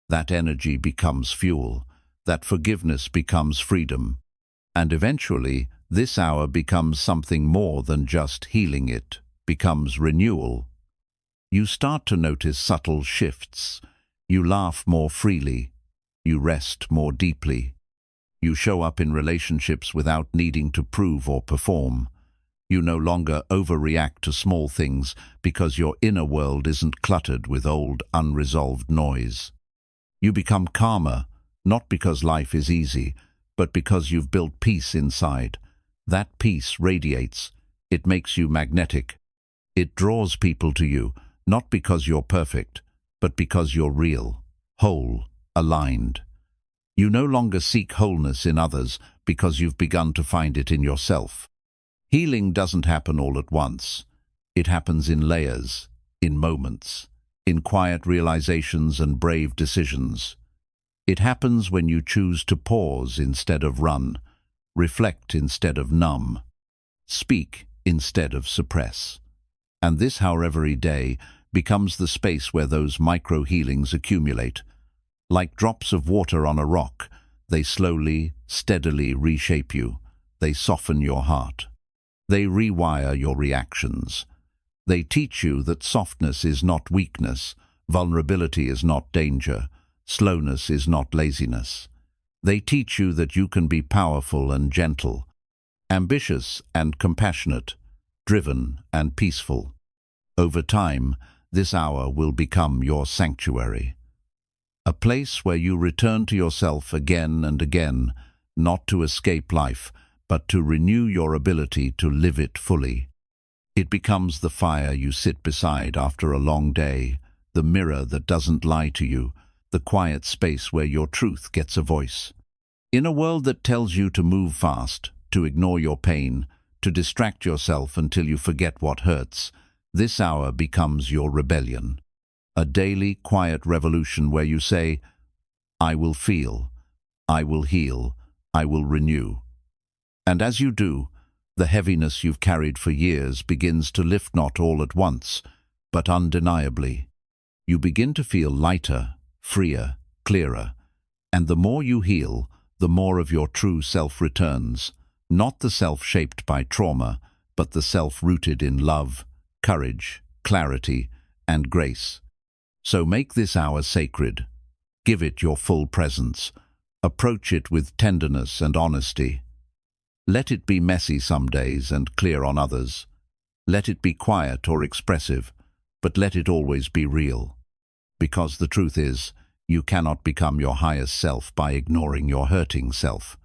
That energy becomes fuel. That forgiveness becomes freedom. And eventually, this hour becomes something more than just healing. It becomes renewal. You start to notice subtle shifts. You laugh more freely. You rest more deeply. You show up in relationships without needing to prove or perform. You no longer overreact to small things because your inner world isn't cluttered with old, unresolved noise. You become calmer, not because life is easy, but because you've built peace inside. That peace radiates. It makes you magnetic. It draws people to you, not because you're perfect, but because you're real, whole, aligned. You no longer seek wholeness in others because you've begun to find it in yourself. Healing doesn't happen all at once. It happens in layers, in moments, in quiet realizations and brave decisions. It happens when you choose to pause instead of run, reflect instead of numb, speak instead of suppress. And this, however, day becomes the space where those micro-healings accumulate. Like drops of water on a rock, they slowly, steadily reshape you. They soften your heart. They rewire your reactions. They teach you that softness is not weakness, vulnerability is not danger, slowness is not laziness. They teach you that you can be powerful and gentle, ambitious and compassionate, driven and peaceful. Over time, this hour will become your sanctuary, a place where you return to yourself again and again, not to escape life, but to renew your ability to live it fully. It becomes the fire you sit beside after a long day, the mirror that doesn't lie to you, the quiet space where your truth gets a voice. In a world that tells you to move fast, to ignore your pain, to distract yourself until you forget what hurts, this hour becomes your rebellion. A daily, quiet revolution where you say, I will feel, I will heal, I will renew. And as you do, the heaviness you've carried for years begins to lift, not all at once, but undeniably. You begin to feel lighter, freer, clearer, and the more you heal, the more of your true self returns, not the self shaped by trauma, but the self rooted in love, courage, clarity, and grace. So make this hour sacred. Give it your full presence. Approach it with tenderness and honesty. Let it be messy some days and clear on others. Let it be quiet or expressive, but let it always be real. Because the truth is, you cannot become your highest self by ignoring your hurting self.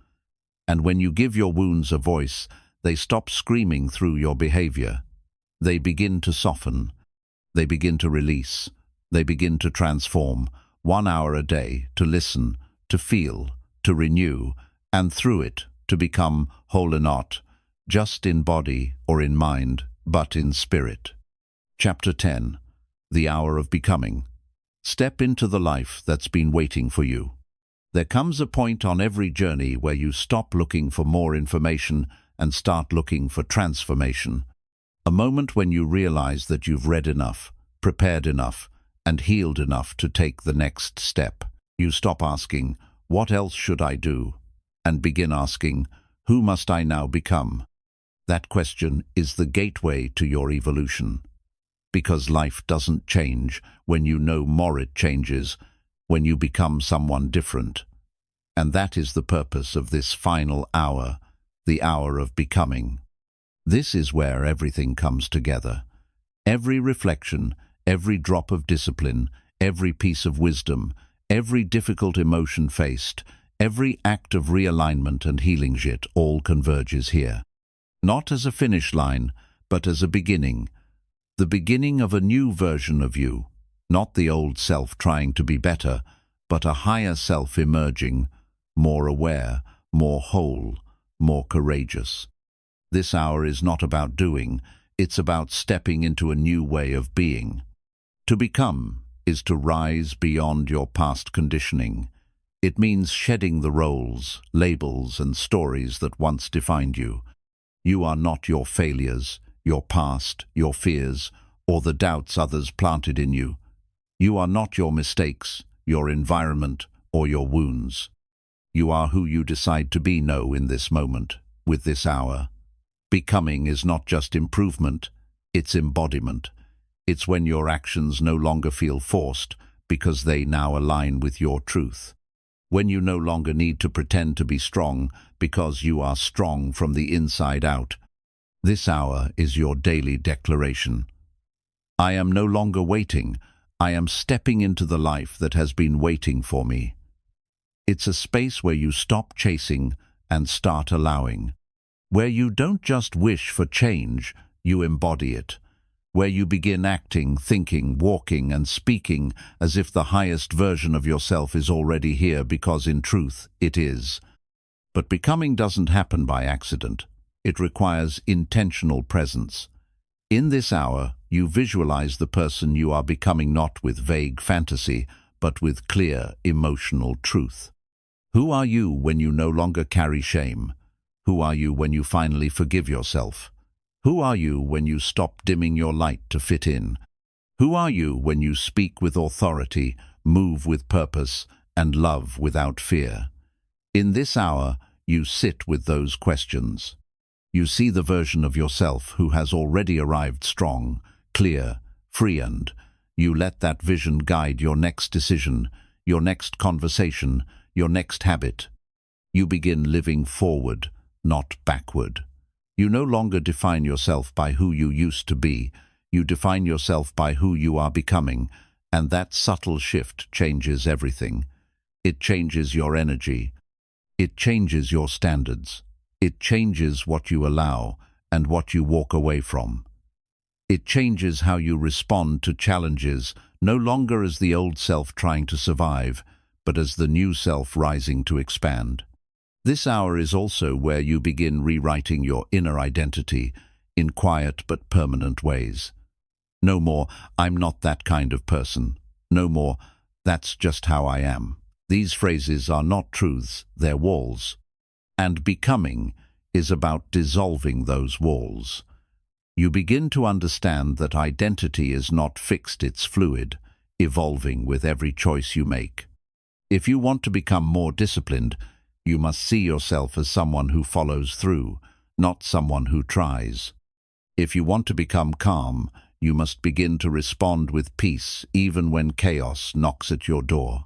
And when you give your wounds a voice, they stop screaming through your behavior. They begin to soften. They begin to release. They begin to transform, 1 hour a day, to listen, to feel, to renew, and through it, to become whole, not just in body or in mind, but in spirit. Chapter 10. The Hour of Becoming. Step into the life that's been waiting for you. There comes a point on every journey where you stop looking for more information and start looking for transformation. A moment when you realize that you've read enough, prepared enough, and healed enough to take the next step. You stop asking, what else should I do? And begin asking, who must I now become? That question is the gateway to your evolution. Because life doesn't change when you know more, it changes when you become someone different. And that is the purpose of this final hour, the hour of becoming. This is where everything comes together. Every reflection, every drop of discipline, every piece of wisdom, every difficult emotion faced, every act of realignment and healing, it all converges here. Not as a finish line, but as a beginning. The beginning of a new version of you, not the old self trying to be better, but a higher self emerging, more aware, more whole, more courageous. This hour is not about doing, it's about stepping into a new way of being. To become is to rise beyond your past conditioning. It means shedding the roles, labels, and stories that once defined you. You are not your failures, your past, your fears, or the doubts others planted in you. You are not your mistakes, your environment, or your wounds. You are who you decide to be in this moment, with this hour. Becoming is not just improvement, it's embodiment. It's when your actions no longer feel forced because they now align with your truth. When you no longer need to pretend to be strong because you are strong from the inside out. This hour is your daily declaration. I am no longer waiting. I am stepping into the life that has been waiting for me. It's a space where you stop chasing and start allowing. Where you don't just wish for change, you embody it. Where you begin acting, thinking, walking, and speaking as if the highest version of yourself is already here, because in truth, it is. But becoming doesn't happen by accident. It requires intentional presence. In this hour, you visualize the person you are becoming, not with vague fantasy, but with clear, emotional truth. Who are you when you no longer carry shame? Who are you when you finally forgive yourself? Who are you when you stop dimming your light to fit in? Who are you when you speak with authority, move with purpose, and love without fear? In this hour, you sit with those questions. You see the version of yourself who has already arrived strong, clear, free, and you let that vision guide your next decision, your next conversation, your next habit. You begin living forward, not backward. You no longer define yourself by who you used to be. You define yourself by who you are becoming, and that subtle shift changes everything. It changes your energy. It changes your standards. It changes what you allow and what you walk away from. It changes how you respond to challenges, no longer as the old self trying to survive, but as the new self rising to expand. This hour is also where you begin rewriting your inner identity in quiet but permanent ways. No more, "I'm not that kind of person." No more, "That's just how I am." These phrases are not truths, they're walls. And becoming is about dissolving those walls. You begin to understand that identity is not fixed, it's fluid, evolving with every choice you make. If you want to become more disciplined, you must see yourself as someone who follows through, not someone who tries. If you want to become calm, you must begin to respond with peace even when chaos knocks at your door.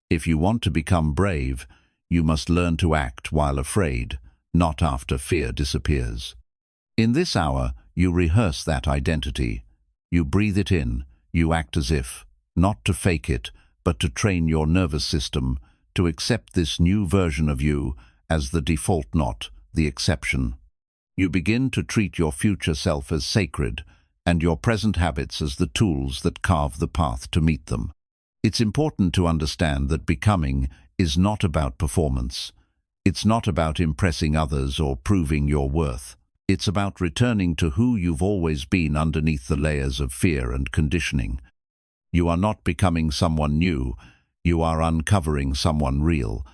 If you want to become brave, you must learn to act while afraid, not after fear disappears. In this hour, you rehearse that identity. You breathe it in, you act as if, not to fake it, but to train your nervous system to accept this new version of you as the default, not the exception. You begin to treat your future self as sacred and your present habits as the tools that carve the path to meet them. It's important to understand that becoming is not about performance. It's not about impressing others or proving your worth. It's about returning to who you've always been underneath the layers of fear and conditioning. You are not becoming someone new, you are uncovering someone real.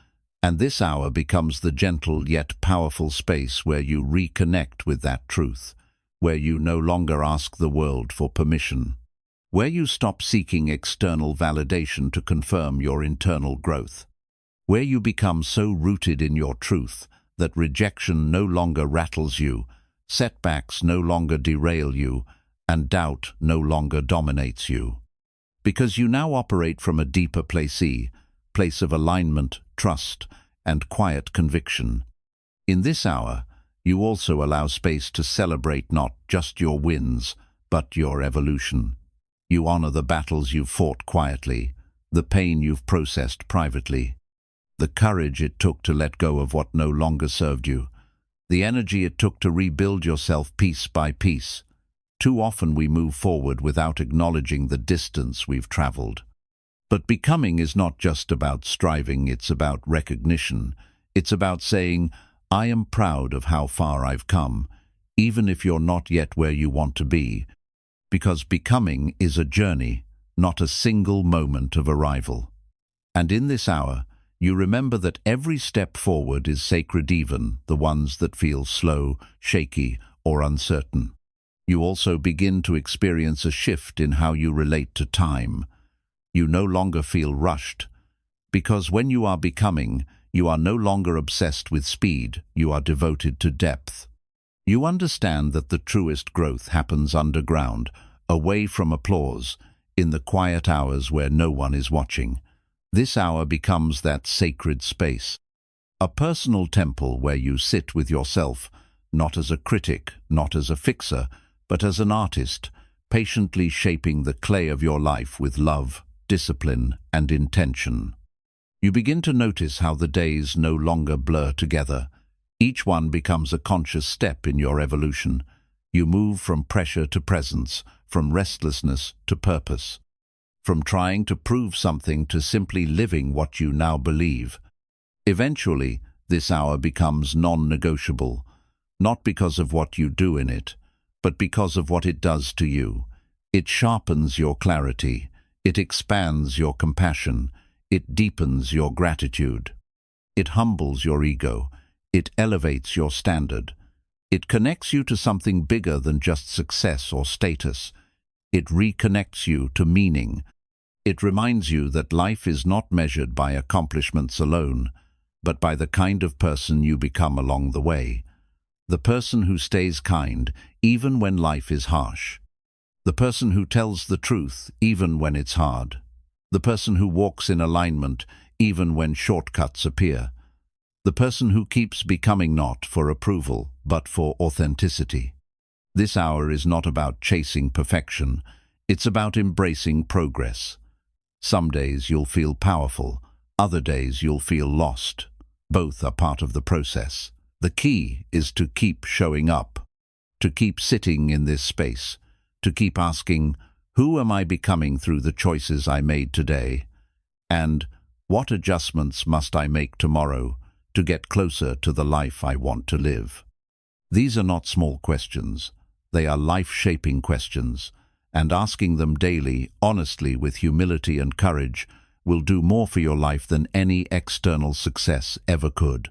And this hour becomes the gentle yet powerful space where you reconnect with that truth, where you no longer ask the world for permission, where you stop seeking external validation to confirm your internal growth, where you become so rooted in your truth that rejection no longer rattles you, setbacks no longer derail you, and doubt no longer dominates you. Because you now operate from a deeper place of alignment, trust, and quiet conviction. In this hour, you also allow space to celebrate not just your wins, but your evolution. You honor the battles you've fought quietly, the pain you've processed privately, the courage it took to let go of what no longer served you, the energy it took to rebuild yourself piece by piece. Too often we move forward without acknowledging the distance we've traveled. But becoming is not just about striving, it's about recognition. It's about saying, "I am proud of how far I've come, even if you're not yet where you want to be." Because becoming is a journey, not a single moment of arrival. And in this hour, you remember that every step forward is sacred, even the ones that feel slow, shaky, or uncertain. You also begin to experience a shift in how you relate to time. You no longer feel rushed, because when you are becoming, you are no longer obsessed with speed, you are devoted to depth. You understand that the truest growth happens underground, away from applause, in the quiet hours where no one is watching. This hour becomes that sacred space, a personal temple where you sit with yourself, not as a critic, not as a fixer, but as an artist, patiently shaping the clay of your life with love, discipline, and intention. You begin to notice how the days no longer blur together. Each one becomes a conscious step in your evolution. You move from pressure to presence, from restlessness to purpose, from trying to prove something to simply living what you now believe. Eventually, this hour becomes non-negotiable, not because of what you do in it, but because of what it does to you. It sharpens your clarity, it expands your compassion, it deepens your gratitude. It humbles your ego, it elevates your standard. It connects you to something bigger than just success or status. It reconnects you to meaning. It reminds you that life is not measured by accomplishments alone, but by the kind of person you become along the way. The person who stays kind, even when life is harsh. The person who tells the truth, even when it's hard. The person who walks in alignment, even when shortcuts appear. The person who keeps becoming not for approval, but for authenticity. This hour is not about chasing perfection, it's about embracing progress. Some days you'll feel powerful, other days you'll feel lost. Both are part of the process. The key is to keep showing up, to keep sitting in this space, to keep asking, who am I becoming through the choices I made today? And what adjustments must I make tomorrow to get closer to the life I want to live? These are not small questions. They are life-shaping questions, and asking them daily, honestly, with humility and courage, will do more for your life than any external success ever could.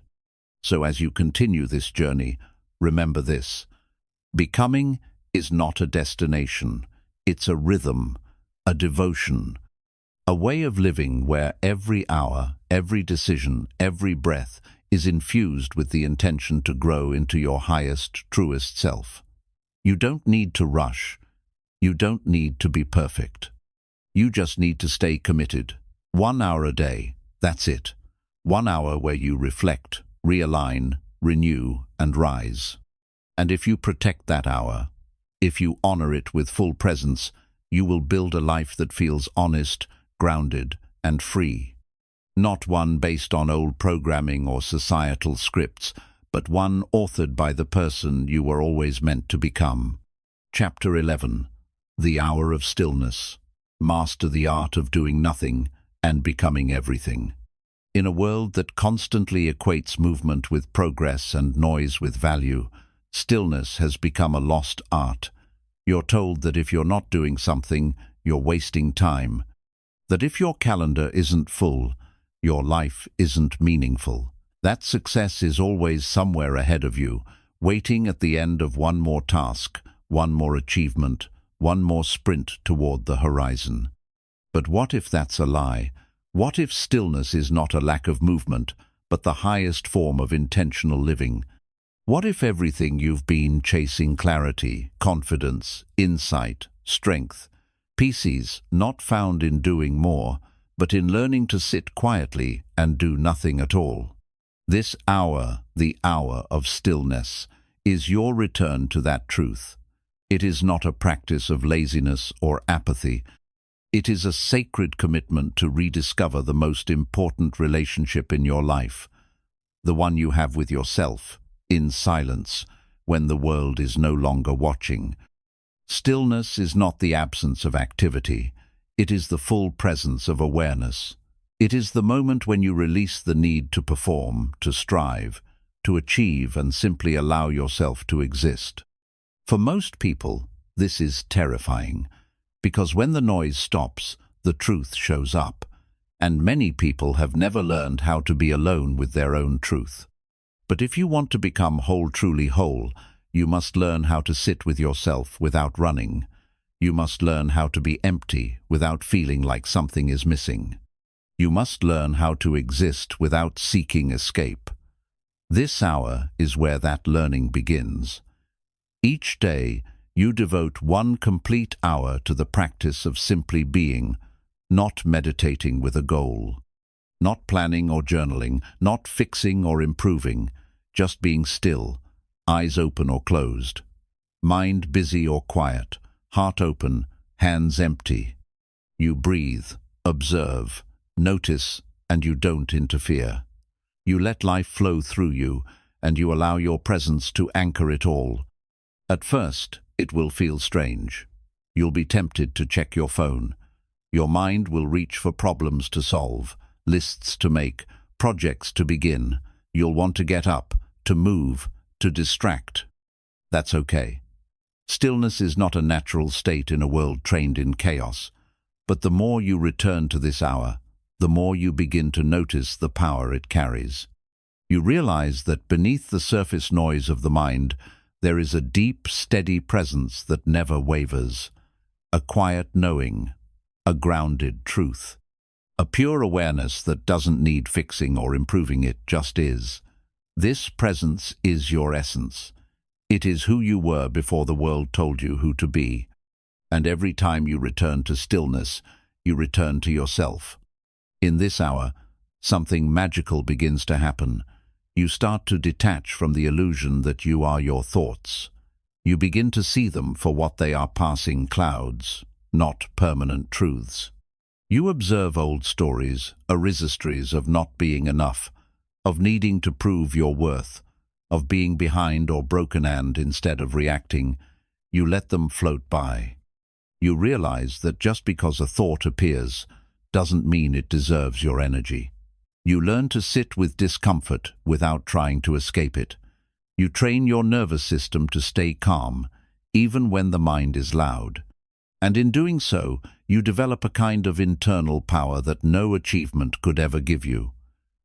So as you continue this journey, remember this: becoming is not a destination. It's a rhythm, a devotion, a way of living where every hour, every decision, every breath is infused with the intention to grow into your highest, truest self. You don't need to rush. You don't need to be perfect. You just need to stay committed. 1 hour a day, that's it. 1 hour where you reflect, realign, renew, and rise. And if you protect that hour, if you honor it with full presence, you will build a life that feels honest, grounded, and free. Not one based on old programming or societal scripts, but one authored by the person you were always meant to become. Chapter 11. The Hour of Stillness. Master the art of doing nothing and becoming everything. In a world that constantly equates movement with progress and noise with value, stillness has become a lost art. You're told that if you're not doing something, you're wasting time. That if your calendar isn't full, your life isn't meaningful. That success is always somewhere ahead of you, waiting at the end of one more task, one more achievement, one more sprint toward the horizon. But what if that's a lie? What if stillness is not a lack of movement, but the highest form of intentional living? What if everything you've been chasing, clarity, confidence, insight, strength, peace, not found in doing more, but in learning to sit quietly and do nothing at all? This hour, the hour of stillness, is your return to that truth. It is not a practice of laziness or apathy. It is a sacred commitment to rediscover the most important relationship in your life, the one you have with yourself, in silence, when the world is no longer watching. Stillness is not the absence of activity. It is the full presence of awareness. It is the moment when you release the need to perform, to strive, to achieve, and simply allow yourself to exist. For most people, this is terrifying, because when the noise stops, the truth shows up, and many people have never learned how to be alone with their own truth. But if you want to become whole, truly whole, you must learn how to sit with yourself without running. You must learn how to be empty without feeling like something is missing. You must learn how to exist without seeking escape. This hour is where that learning begins. Each day, you devote 1 complete hour to the practice of simply being, not meditating with a goal, not planning or journaling, not fixing or improving, just being still, eyes open or closed, mind busy or quiet, heart open, hands empty. You breathe, observe, notice, and you don't interfere. You let life flow through you, and you allow your presence to anchor it all. At first, it will feel strange. You'll be tempted to check your phone. Your mind will reach for problems to solve, lists to make, projects to begin. You'll want to get up, to move, to distract. That's okay. Stillness is not a natural state in a world trained in chaos. But the more you return to this hour, the more you begin to notice the power it carries. You realize that beneath the surface noise of the mind, there is a deep, steady presence that never wavers, a quiet knowing, a grounded truth, a pure awareness that doesn't need fixing or improving, it just is. This presence is your essence. It is who you were before the world told you who to be. And every time you return to stillness, you return to yourself. In this hour, something magical begins to happen. You start to detach from the illusion that you are your thoughts. You begin to see them for what they are, passing clouds, not permanent truths. You observe old stories, irresistiries of not being enough, of needing to prove your worth, of being behind or broken, and instead of reacting, you let them float by. You realize that just because a thought appears doesn't mean it deserves your energy. You learn to sit with discomfort without trying to escape it. You train your nervous system to stay calm, even when the mind is loud. And in doing so, you develop a kind of internal power that no achievement could ever give you.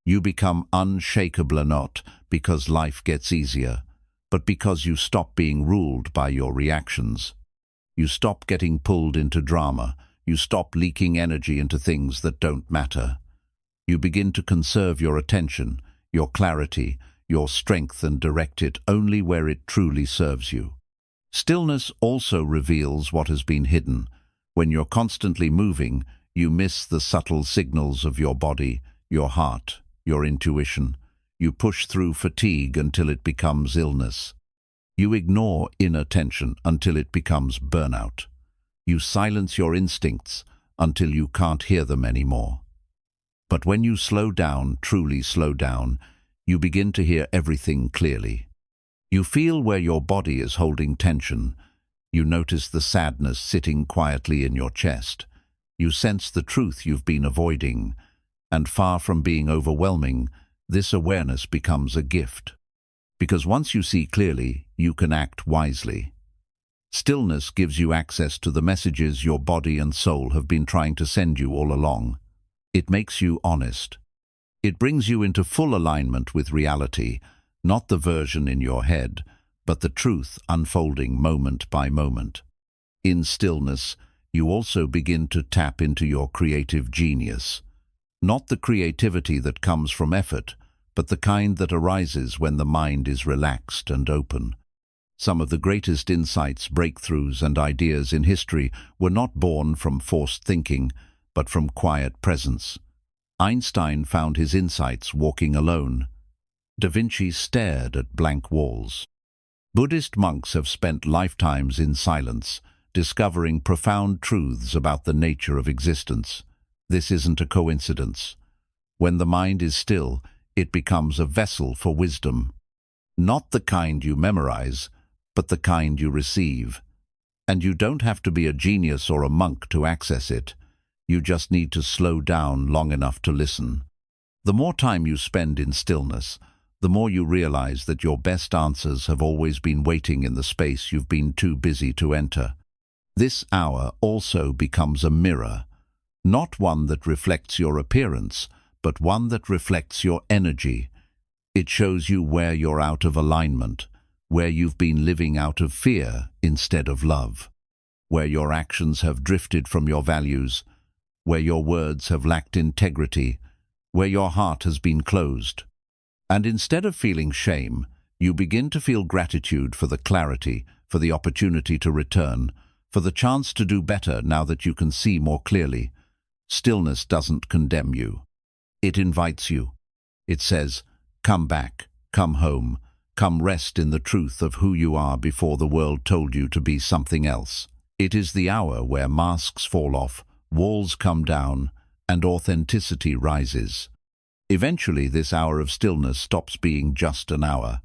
You become unshakable, not because life gets easier, but because you stop being ruled by your reactions. You stop getting pulled into drama. You stop leaking energy into things that don't matter. You begin to conserve your attention, your clarity, your strength, and direct it only where it truly serves you. Stillness also reveals what has been hidden. When you're constantly moving, you miss the subtle signals of your body, your heart, your intuition. You push through fatigue until it becomes illness. You ignore inner tension until it becomes burnout. You silence your instincts until you can't hear them anymore. But when you slow down, truly slow down, you begin to hear everything clearly. You feel where your body is holding tension. You notice the sadness sitting quietly in your chest. You sense the truth you've been avoiding. And far from being overwhelming, this awareness becomes a gift. Because once you see clearly, you can act wisely. Stillness gives you access to the messages your body and soul have been trying to send you all along. It makes you honest. It brings you into full alignment with reality, not the version in your head, but the truth unfolding moment by moment. In stillness, you also begin to tap into your creative genius. Not the creativity that comes from effort, but the kind that arises when the mind is relaxed and open. Some of the greatest insights, breakthroughs, and ideas in history were not born from forced thinking, but from quiet presence. Einstein found his insights walking alone. Da Vinci stared at blank walls. Buddhist monks have spent lifetimes in silence, discovering profound truths about the nature of existence. This isn't a coincidence. When the mind is still, it becomes a vessel for wisdom. Not the kind you memorize, but the kind you receive. And you don't have to be a genius or a monk to access it. You just need to slow down long enough to listen. The more time you spend in stillness, the more you realize that your best answers have always been waiting in the space you've been too busy to enter. This hour also becomes a mirror, not one that reflects your appearance, but one that reflects your energy. It shows you where you're out of alignment, where you've been living out of fear instead of love, where your actions have drifted from your values, where your words have lacked integrity, where your heart has been closed. And instead of feeling shame, you begin to feel gratitude for the clarity, for the opportunity to return, for the chance to do better now that you can see more clearly. Stillness doesn't condemn you. It invites you. It says, come back, come home, come rest in the truth of who you are before the world told you to be something else. It is the hour where masks fall off, walls come down, and authenticity rises. Eventually, this hour of stillness stops being just an hour.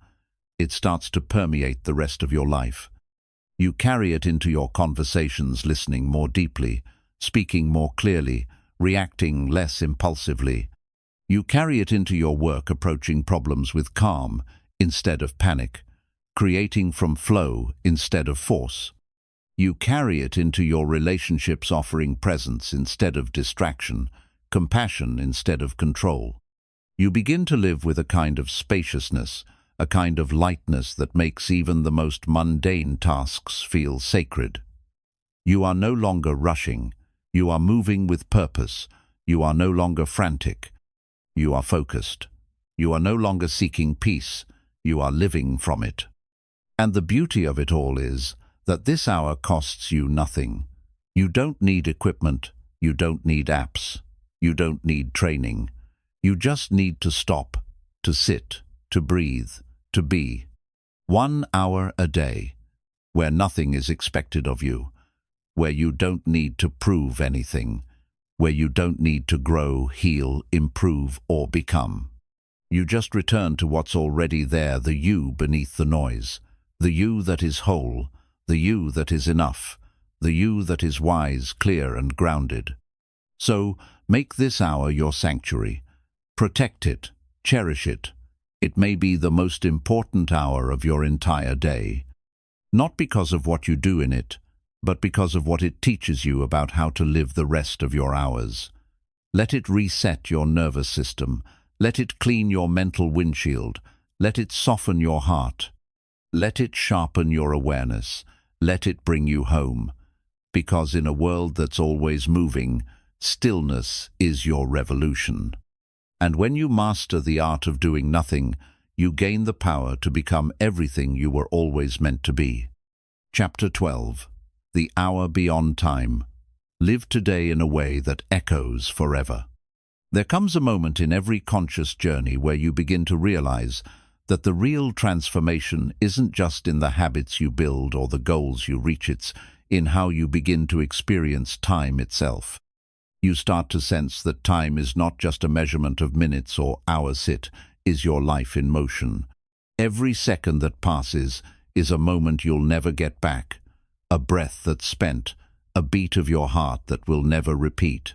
It starts to permeate the rest of your life. You carry it into your conversations, listening more deeply, speaking more clearly, reacting less impulsively. You carry it into your work, approaching problems with calm instead of panic, creating from flow instead of force. You carry it into your relationships, offering presence instead of distraction, compassion instead of control. You begin to live with a kind of spaciousness, a kind of lightness that makes even the most mundane tasks feel sacred. You are no longer rushing. You are moving with purpose. You are no longer frantic. You are focused. You are no longer seeking peace. You are living from it. And the beauty of it all is that this hour costs you nothing. You don't need equipment. You don't need apps. You don't need training. You just need to stop, to sit, to breathe, to be. 1 hour a day. where nothing is expected of you, where you don't need to prove anything, where you don't need to grow, heal, improve, or become. You just return to what's already there, the you beneath the noise, the you that is whole, the you that is enough, the you that is wise, clear, and grounded. So, make this hour your sanctuary. Protect it, cherish it. It may be the most important hour of your entire day. Not because of what you do in it, but because of what it teaches you about how to live the rest of your hours. Let it reset your nervous system. Let it clean your mental windshield. Let it soften your heart. Let it sharpen your awareness. Let it bring you home. Because in a world that's always moving, stillness is your revolution. And when you master the art of doing nothing, you gain the power to become everything you were always meant to be. Chapter 12. The Hour Beyond Time. Live today in a way that echoes forever. There comes a moment in every conscious journey where you begin to realize that the real transformation isn't just in the habits you build or the goals you reach, it's in how you begin to experience time itself. You start to sense that time is not just a measurement of minutes or hours, it is your life in motion. Every second that passes is a moment you'll never get back, a breath that's spent, a beat of your heart that will never repeat.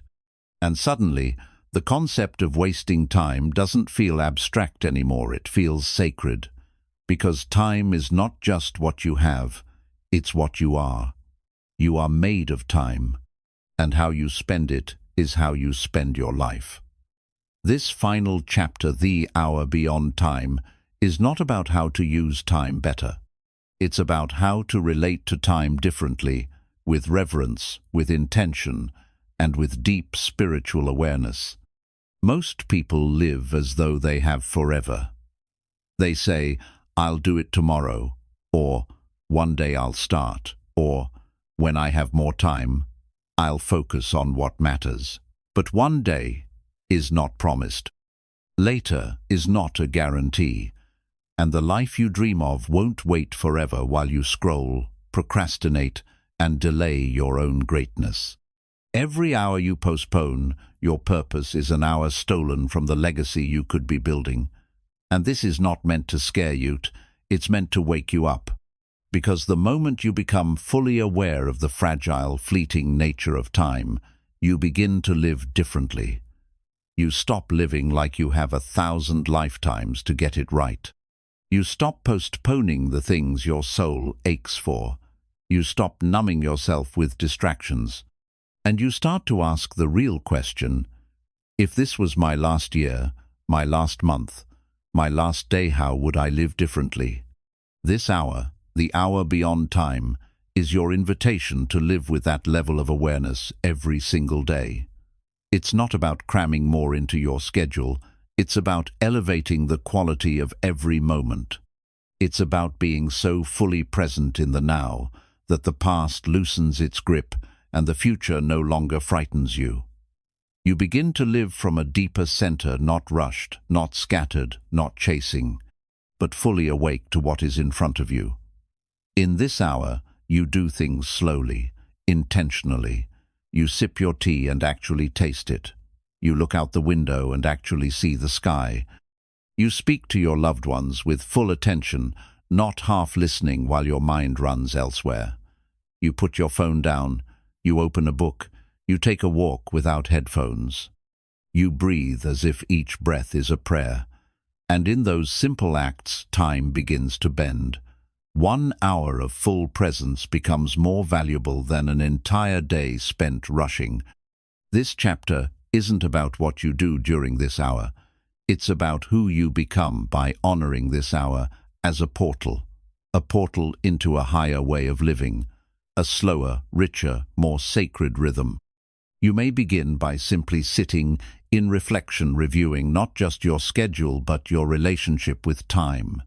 And suddenly, the concept of wasting time doesn't feel abstract anymore, it feels sacred. Because time is not just what you have, it's what you are. You are made of time, and how you spend it is how you spend your life. This final chapter, The Hour Beyond Time, is not about how to use time better. It's about how to relate to time differently, with reverence, with intention, and with deep spiritual awareness. Most people live as though they have forever. They say, "I'll do it tomorrow," or "One day I'll start," or "When I have more time, I'll focus on what matters." But one day is not promised. Later is not a guarantee. And the life you dream of won't wait forever while you scroll, procrastinate, and delay your own greatness. Every hour you postpone your purpose is an hour stolen from the legacy you could be building. And this is not meant to scare you, it's meant to wake you up. Because the moment you become fully aware of the fragile, fleeting nature of time, you begin to live differently. You stop living like you have 1,000 lifetimes to get it right. You stop postponing the things your soul aches for. You stop numbing yourself with distractions. And you start to ask the real question, if this was my last year, my last month, my last day, how would I live differently? This hour, the hour beyond time, is your invitation to live with that level of awareness every single day. It's not about cramming more into your schedule, it's about elevating the quality of every moment. It's about being so fully present in the now that the past loosens its grip and the future no longer frightens you. You begin to live from a deeper center, not rushed, not scattered, not chasing, but fully awake to what is in front of you. In this hour, you do things slowly, intentionally. You sip your tea and actually taste it. You look out the window and actually see the sky. You speak to your loved ones with full attention, not half listening while your mind runs elsewhere. You put your phone down, you open a book, you take a walk without headphones. You breathe as if each breath is a prayer. And in those simple acts, time begins to bend. 1 hour of full presence becomes more valuable than an entire day spent rushing. This chapter isn't about what you do during this hour. It's about who you become by honoring this hour as a portal into a higher way of living, a slower, richer, more sacred rhythm. You may begin by simply sitting in reflection, reviewing not just your schedule but your relationship with time.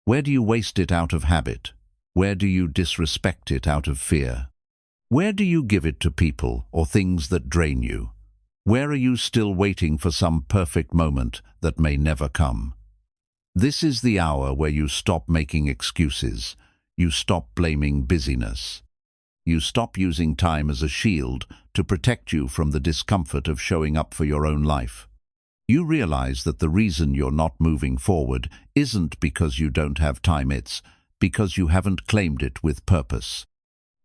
Where do you waste it out of habit? Where do you disrespect it out of fear? Where do you give it to people or things that drain you? Where are you still waiting for some perfect moment that may never come? This is the hour where you stop making excuses. You stop blaming busyness. You stop using time as a shield to protect you from the discomfort of showing up for your own life. You realize that the reason you're not moving forward isn't because you don't have time, it's because you haven't claimed it with purpose.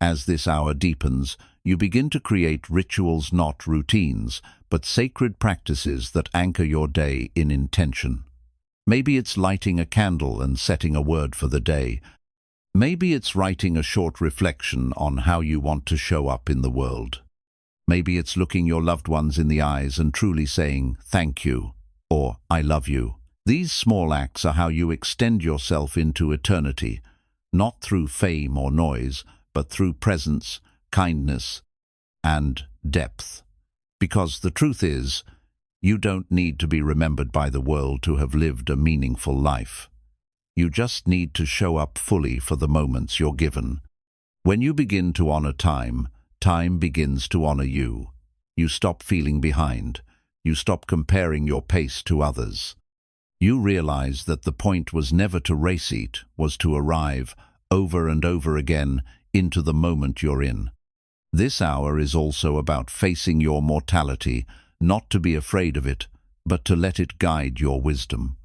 As this hour deepens, you begin to create rituals, not routines, but sacred practices that anchor your day in intention. Maybe it's lighting a candle and setting a word for the day. Maybe it's writing a short reflection on how you want to show up in the world. Maybe it's looking your loved ones in the eyes and truly saying, "Thank you," or "I love you." These small acts are how you extend yourself into eternity, not through fame or noise, but through presence, kindness, and depth. Because the truth is, you don't need to be remembered by the world to have lived a meaningful life. You just need to show up fully for the moments you're given. When you begin to honor time, time begins to honor you. You stop feeling behind. You stop comparing your pace to others. You realize that the point was never to race it, was to arrive, over and over again, into the moment you're in. This hour is also about facing your mortality, not to be afraid of it, but to let it guide your wisdom.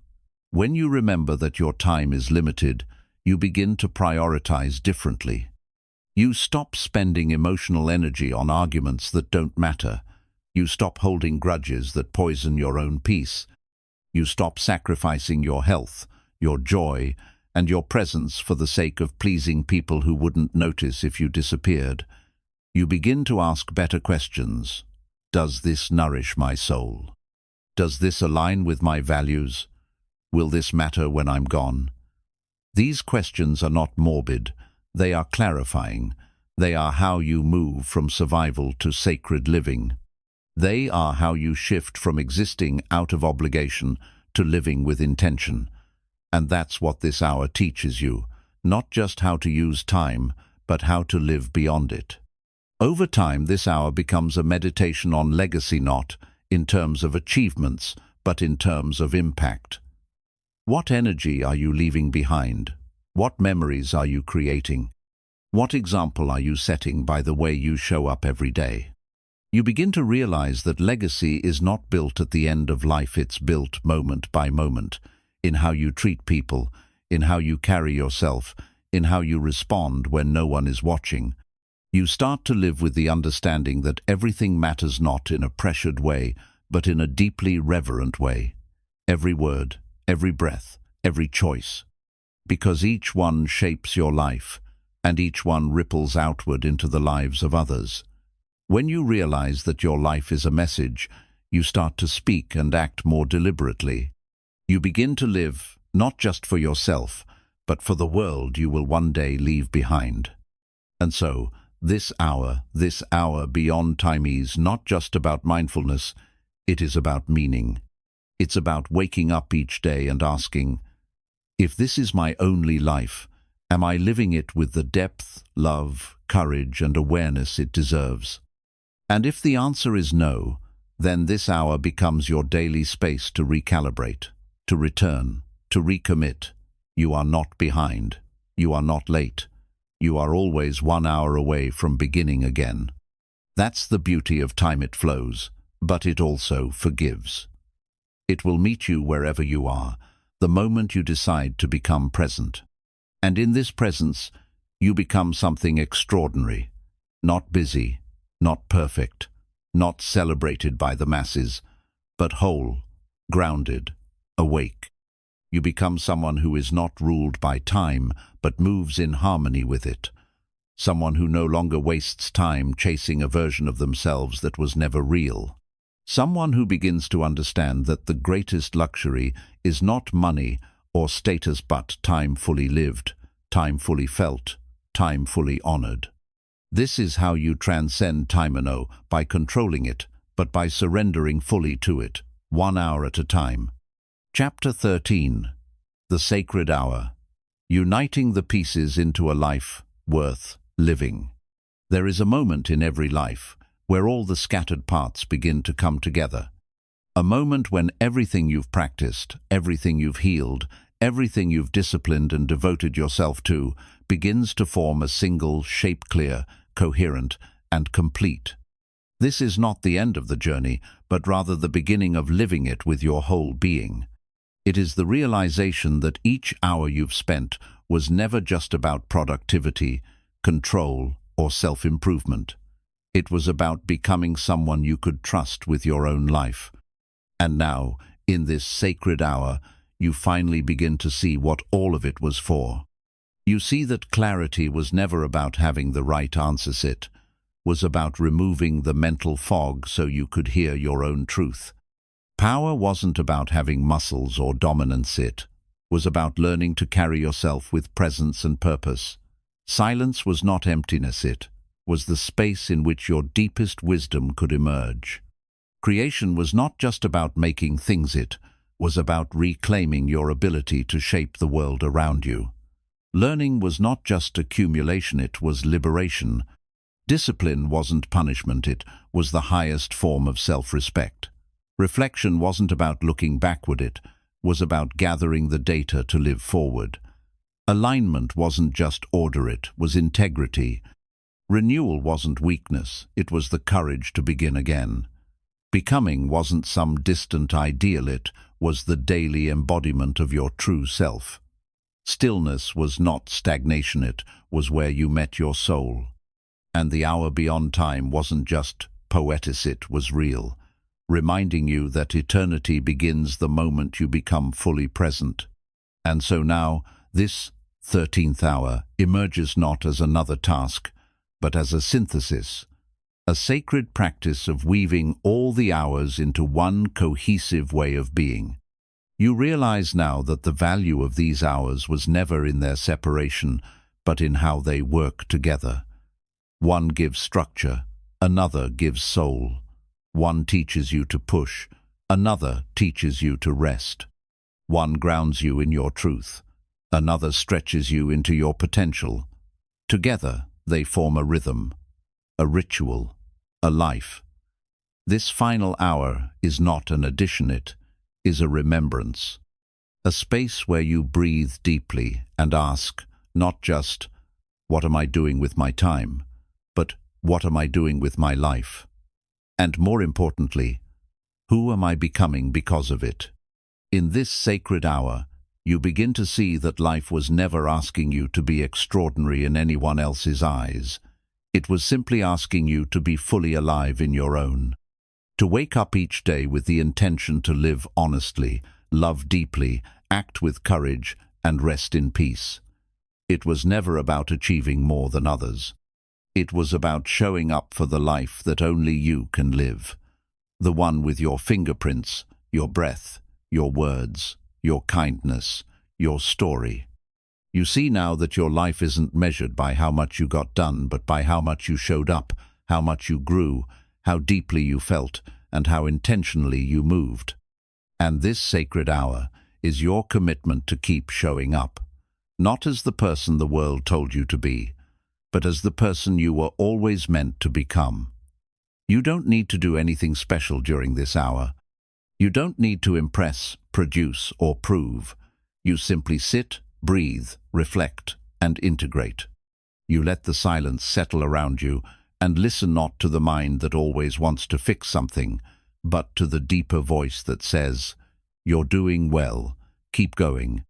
When you remember that your time is limited, you begin to prioritize differently. You stop spending emotional energy on arguments that don't matter. You stop holding grudges that poison your own peace. You stop sacrificing your health, your joy, and your presence for the sake of pleasing people who wouldn't notice if you disappeared. You begin to ask better questions. Does this nourish my soul? Does this align with my values? Will this matter when I'm gone? These questions are not morbid. They are clarifying. They are how you move from survival to sacred living. They are how you shift from existing out of obligation to living with intention. And that's what this hour teaches you, not just how to use time, but how to live beyond it. Over time, this hour becomes a meditation on legacy, not in terms of achievements, but in terms of impact. What energy are you leaving behind? What memories are you creating? What example are you setting by the way you show up every day? You begin to realize that legacy is not built at the end of life, it's built moment by moment, in how you treat people, in how you carry yourself, in how you respond when no one is watching. You start to live with the understanding that everything matters not in a pressured way, but in a deeply reverent way. Every word, every breath, every choice. Because each one shapes your life, and each one ripples outward into the lives of others. When you realize that your life is a message, you start to speak and act more deliberately. You begin to live, not just for yourself, but for the world you will one day leave behind. And so, this hour beyond time is not just about mindfulness, it is about meaning. It's about waking up each day and asking, if this is my only life, am I living it with the depth, love, courage, and awareness it deserves? And if the answer is no, then this hour becomes your daily space to recalibrate, to return, to recommit. You are not behind. You are not late. You are always 1 hour away from beginning again. That's the beauty of time. It flows, but it also forgives. It will meet you wherever you are, the moment you decide to become present. And in this presence, you become something extraordinary. Not busy, not perfect, not celebrated by the masses, but whole, grounded, awake. You become someone who is not ruled by time, but moves in harmony with it. Someone who no longer wastes time chasing a version of themselves that was never real. Someone who begins to understand that the greatest luxury is not money or status, but time fully lived, time fully felt, time fully honored. This is how you transcend time, no by controlling it, but by surrendering fully to it, 1 hour at a time. Chapter 13. The Sacred Hour. Uniting the pieces into a life worth living. There is a moment in every life where all the scattered parts begin to come together. A moment when everything you've practiced, everything you've healed, everything you've disciplined and devoted yourself to begins to form a single, shape-clear, coherent, and complete. This is not the end of the journey, but rather the beginning of living it with your whole being. It is the realization that each hour you've spent was never just about productivity, control, or self-improvement. It was about becoming someone you could trust with your own life. And now, in this sacred hour, you finally begin to see what all of it was for. You see that clarity was never about having the right answers, it was about removing the mental fog so you could hear your own truth. Power wasn't about having muscles or dominance, it was about learning to carry yourself with presence and purpose. Silence was not emptiness, it was the space in which your deepest wisdom could emerge. Creation was not just about making things, it was about reclaiming your ability to shape the world around you. Learning was not just accumulation, it was liberation. Discipline wasn't punishment, it was the highest form of self-respect. Reflection wasn't about looking backward, it was about gathering the data to live forward. Alignment wasn't just order, it was integrity. Renewal wasn't weakness, it was the courage to begin again. Becoming wasn't some distant ideal, it was the daily embodiment of your true self. Stillness was not stagnation, it was where you met your soul. And the hour beyond time wasn't just poetic, it was real, reminding you that eternity begins the moment you become fully present. And so now, this 13th hour emerges not as another task, but as a synthesis, a sacred practice of weaving all the hours into one cohesive way of being. You realize now that the value of these hours was never in their separation, but in how they work together. One gives structure, another gives soul. One teaches you to push, another teaches you to rest. One grounds you in your truth, another stretches you into your potential. Together, they form a rhythm, a ritual, a life. This final hour is not an addition, it is a remembrance. A space where you breathe deeply and ask, not just, what am I doing with my time, but what am I doing with my life? And more importantly, who am I becoming because of it? In this sacred hour, you begin to see that life was never asking you to be extraordinary in anyone else's eyes. It was simply asking you to be fully alive in your own. To wake up each day with the intention to live honestly, love deeply, act with courage, and rest in peace. It was never about achieving more than others. It was about showing up for the life that only you can live. The one with your fingerprints, your breath, your words, your kindness, your story. You see now that your life isn't measured by how much you got done, but by how much you showed up, how much you grew, how deeply you felt, and how intentionally you moved. And this sacred hour is your commitment to keep showing up, not as the person the world told you to be, but as the person you were always meant to become. You don't need to do anything special during this hour. You don't need to impress, produce, or prove. You simply sit, breathe, reflect, and integrate. You let the silence settle around you and listen not to the mind that always wants to fix something, but to the deeper voice that says, "You're doing well, keep going,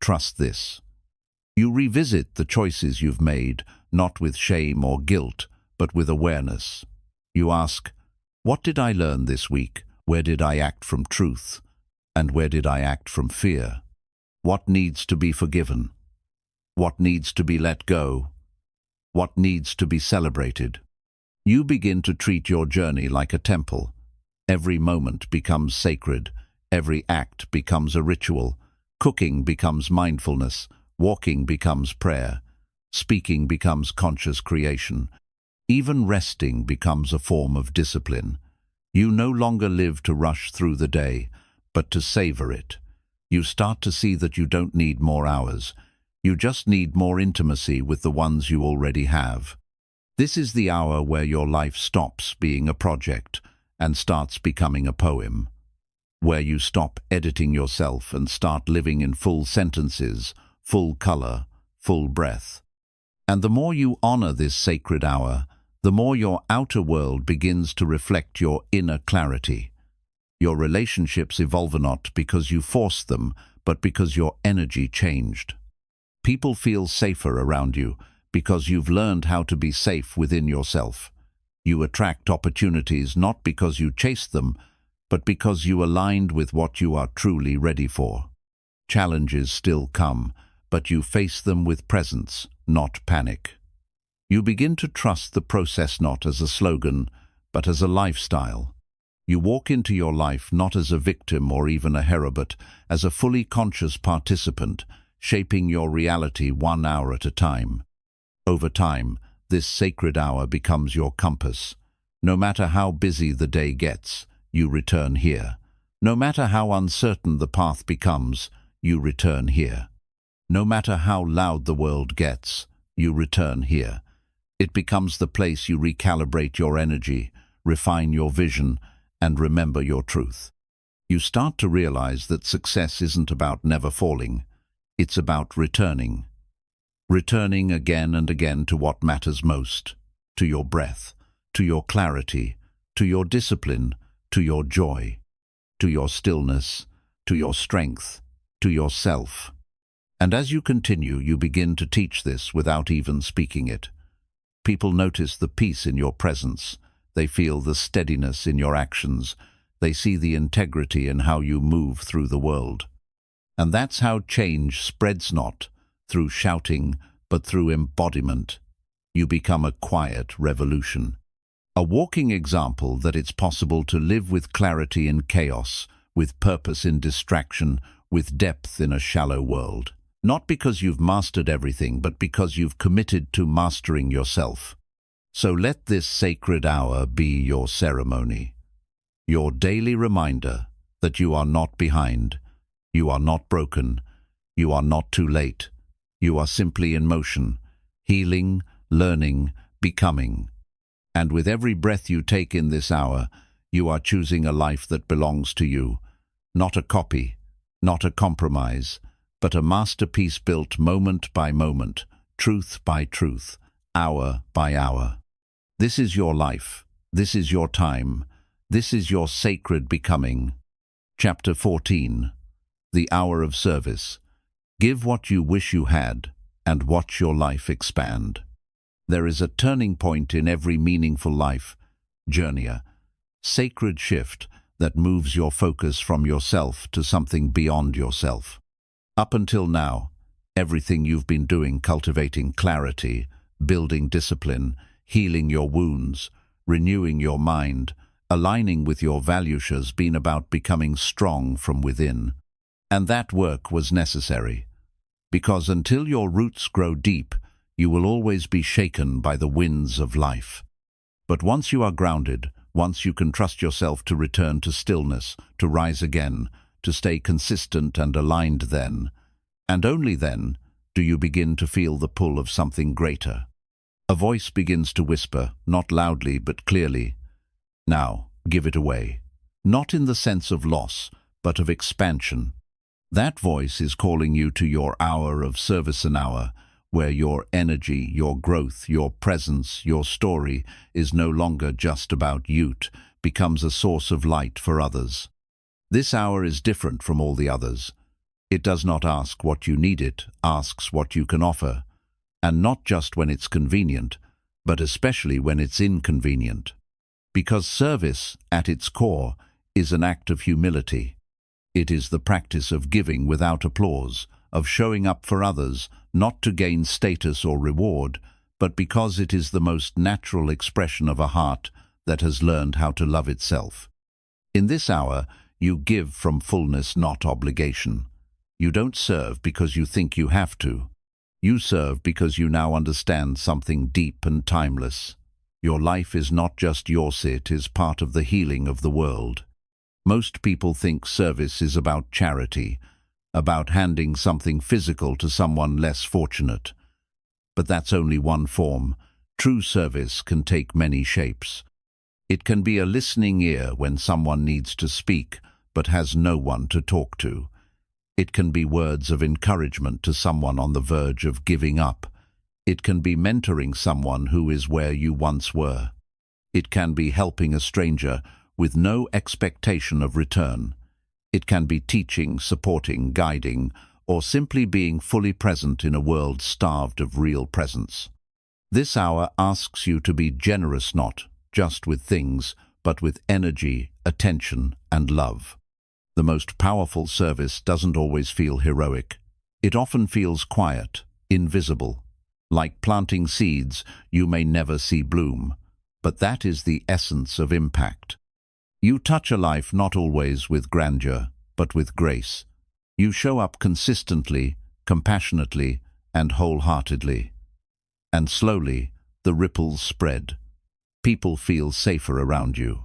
trust this." You revisit the choices you've made, not with shame or guilt, but with awareness. You ask, what did I learn this week? Where did I act from truth? And where did I act from fear? What needs to be forgiven? What needs to be let go? What needs to be celebrated? You begin to treat your journey like a temple. Every moment becomes sacred. Every act becomes a ritual. Cooking becomes mindfulness. Walking becomes prayer. Speaking becomes conscious creation. Even resting becomes a form of discipline. You no longer live to rush through the day, but to savor it. You start to see that you don't need more hours. You just need more intimacy with the ones you already have. This is the hour where your life stops being a project and starts becoming a poem, where you stop editing yourself and start living in full sentences, full color, full breath. And the more you honor this sacred hour, the more your outer world begins to reflect your inner clarity. Your relationships evolve not because you forced them, but because your energy changed. People feel safer around you because you've learned how to be safe within yourself. You attract opportunities not because you chased them, but because you aligned with what you are truly ready for. Challenges still come, but you face them with presence, not panic. You begin to trust the process not as a slogan, but as a lifestyle. You walk into your life not as a victim or even a hero, but as a fully conscious participant, shaping your reality 1 hour at a time. Over time, this sacred hour becomes your compass. No matter how busy the day gets, you return here. No matter how uncertain the path becomes, you return here. No matter how loud the world gets, you return here. It becomes the place you recalibrate your energy, refine your vision, and remember your truth. You start to realize that success isn't about never falling. It's about returning. Returning again and again to what matters most, to your breath, to your clarity, to your discipline, to your joy, to your stillness, to your strength, to yourself. And as you continue, you begin to teach this without even speaking it. People notice the peace in your presence. They feel the steadiness in your actions. They see the integrity in how you move through the world. And that's how change spreads not through shouting, but through embodiment. You become a quiet revolution. A walking example that it's possible to live with clarity in chaos, with purpose in distraction, with depth in a shallow world. Not because you've mastered everything, but because you've committed to mastering yourself. So let this sacred hour be your ceremony, your daily reminder that you are not behind, you are not broken, you are not too late, you are simply in motion, healing, learning, becoming. And with every breath you take in this hour, you are choosing a life that belongs to you, not a copy, not a compromise, but a masterpiece built moment by moment, truth by truth, hour by hour. This is your life. This is your time. This is your sacred becoming. Chapter 14. The Hour of Service. Give what you wish you had, and watch your life expand. There is a turning point in every meaningful life journey, a sacred shift that moves your focus from yourself to something beyond yourself. Up until now, everything you've been doing, cultivating clarity, building discipline, healing your wounds, renewing your mind, aligning with your values, has been about becoming strong from within. And that work was necessary, because until your roots grow deep, you will always be shaken by the winds of life. But once you are grounded, once you can trust yourself to return to stillness, to rise again, to stay consistent and aligned, then, and only then, do you begin to feel the pull of something greater. A voice begins to whisper, not loudly but clearly, "Now, give it away." Not in the sense of loss, but of expansion. That voice is calling you to your hour of service, an hour where your energy, your growth, your presence, your story is no longer just about you, becomes a source of light for others. This hour is different from all the others. It does not ask what you need, it asks what you can offer. And not just when it's convenient, but especially when it's inconvenient. Because service, at its core, is an act of humility. It is the practice of giving without applause, of showing up for others, not to gain status or reward, but because it is the most natural expression of a heart that has learned how to love itself. In this hour, you give from fullness, not obligation. You don't serve because you think you have to. You serve because you now understand something deep and timeless. Your life is not just yours, it is part of the healing of the world. Most people think service is about charity, about handing something physical to someone less fortunate. But that's only one form. True service can take many shapes. It can be a listening ear when someone needs to speak but has no one to talk to. It can be words of encouragement to someone on the verge of giving up. It can be mentoring someone who is where you once were. It can be helping a stranger with no expectation of return. It can be teaching, supporting, guiding, or simply being fully present in a world starved of real presence. This hour asks you to be generous not just with things, but with energy, attention, and love. The most powerful service doesn't always feel heroic. It often feels quiet, invisible. Like planting seeds you may never see bloom, but that is the essence of impact. You touch a life not always with grandeur, but with grace. You show up consistently, compassionately, and wholeheartedly. And slowly, the ripples spread. People feel safer around you.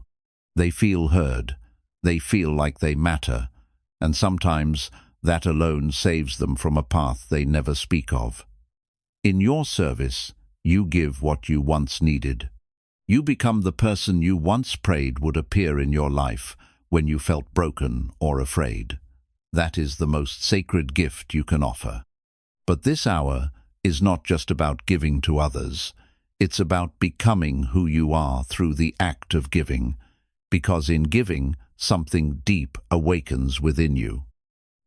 They feel heard. They feel like they matter. And sometimes that alone saves them from a path they never speak of. In your service, you give what you once needed. You become the person you once prayed would appear in your life when you felt broken or afraid. That is the most sacred gift you can offer. But this hour is not just about giving to others. It's about becoming who you are through the act of giving, because in giving, something deep awakens within you.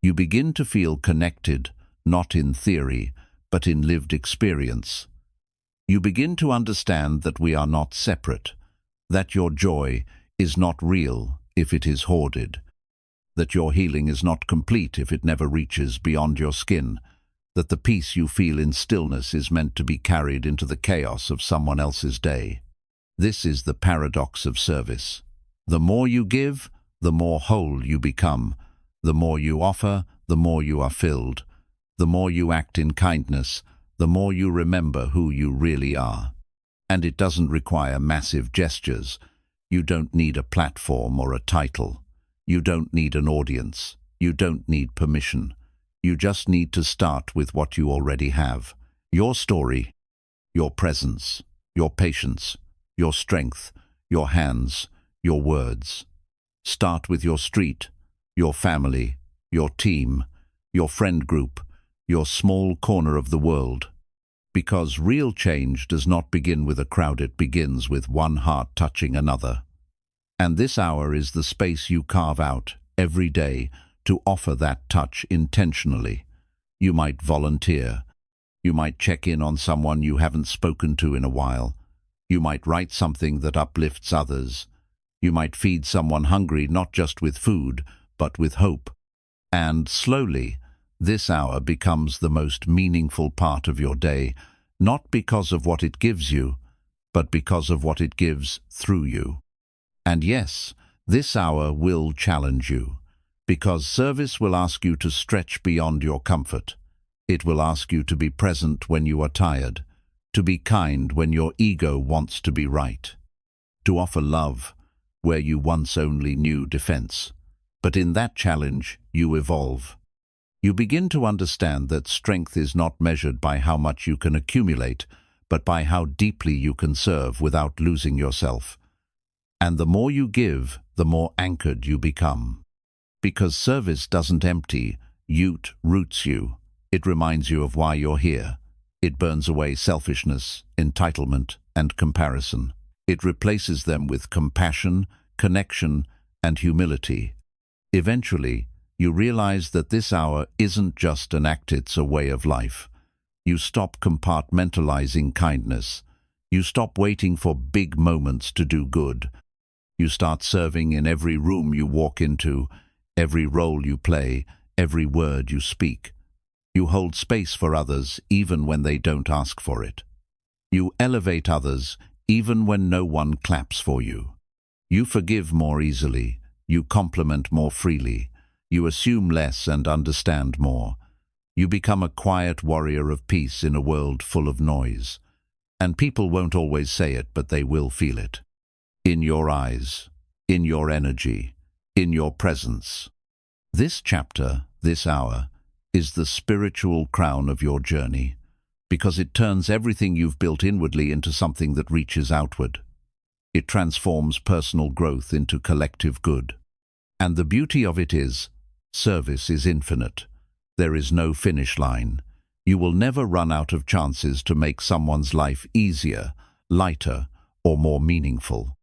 You begin to feel connected, not in theory, but in lived experience. You begin to understand that we are not separate, that your joy is not real if it is hoarded, that your healing is not complete if it never reaches beyond your skin, that the peace you feel in stillness is meant to be carried into the chaos of someone else's day. This is the paradox of service. The more you give, the more whole you become. The more you offer, the more you are filled. The more you act in kindness, the more you remember who you really are. And it doesn't require massive gestures. You don't need a platform or a title. You don't need an audience. You don't need permission. You just need to start with what you already have. Your story, your presence, your patience, your strength, your hands, your words. Start with your street, your family, your team, your friend group, your small corner of the world. Because real change does not begin with a crowd, it begins with one heart touching another. And this hour is the space you carve out every day to offer that touch intentionally. You might volunteer. You might check in on someone you haven't spoken to in a while. You might write something that uplifts others. You might feed someone hungry not just with food, but with hope. And slowly, this hour becomes the most meaningful part of your day, not because of what it gives you, but because of what it gives through you. And yes, this hour will challenge you, because service will ask you to stretch beyond your comfort. It will ask you to be present when you are tired, to be kind when your ego wants to be right, to offer love where you once only knew defense. But in that challenge, you evolve. You begin to understand that strength is not measured by how much you can accumulate, but by how deeply you can serve without losing yourself. And the more you give, the more anchored you become. Because service doesn't empty, it roots you. It reminds you of why you're here. It burns away selfishness, entitlement, and comparison. It replaces them with compassion, connection, and humility. Eventually, you realize that this hour isn't just an act, it's a way of life. You stop compartmentalizing kindness. You stop waiting for big moments to do good. You start serving in every room you walk into, every role you play, every word you speak. You hold space for others even when they don't ask for it. You elevate others even when no one claps for you. You forgive more easily. You compliment more freely. You assume less and understand more. You become a quiet warrior of peace in a world full of noise. And people won't always say it, but they will feel it. In your eyes, in your energy, in your presence. This chapter, this hour, is the spiritual crown of your journey, because it turns everything you've built inwardly into something that reaches outward. It transforms personal growth into collective good. And the beauty of it is, service is infinite. There is no finish line. You will never run out of chances to make someone's life easier, lighter, or more meaningful.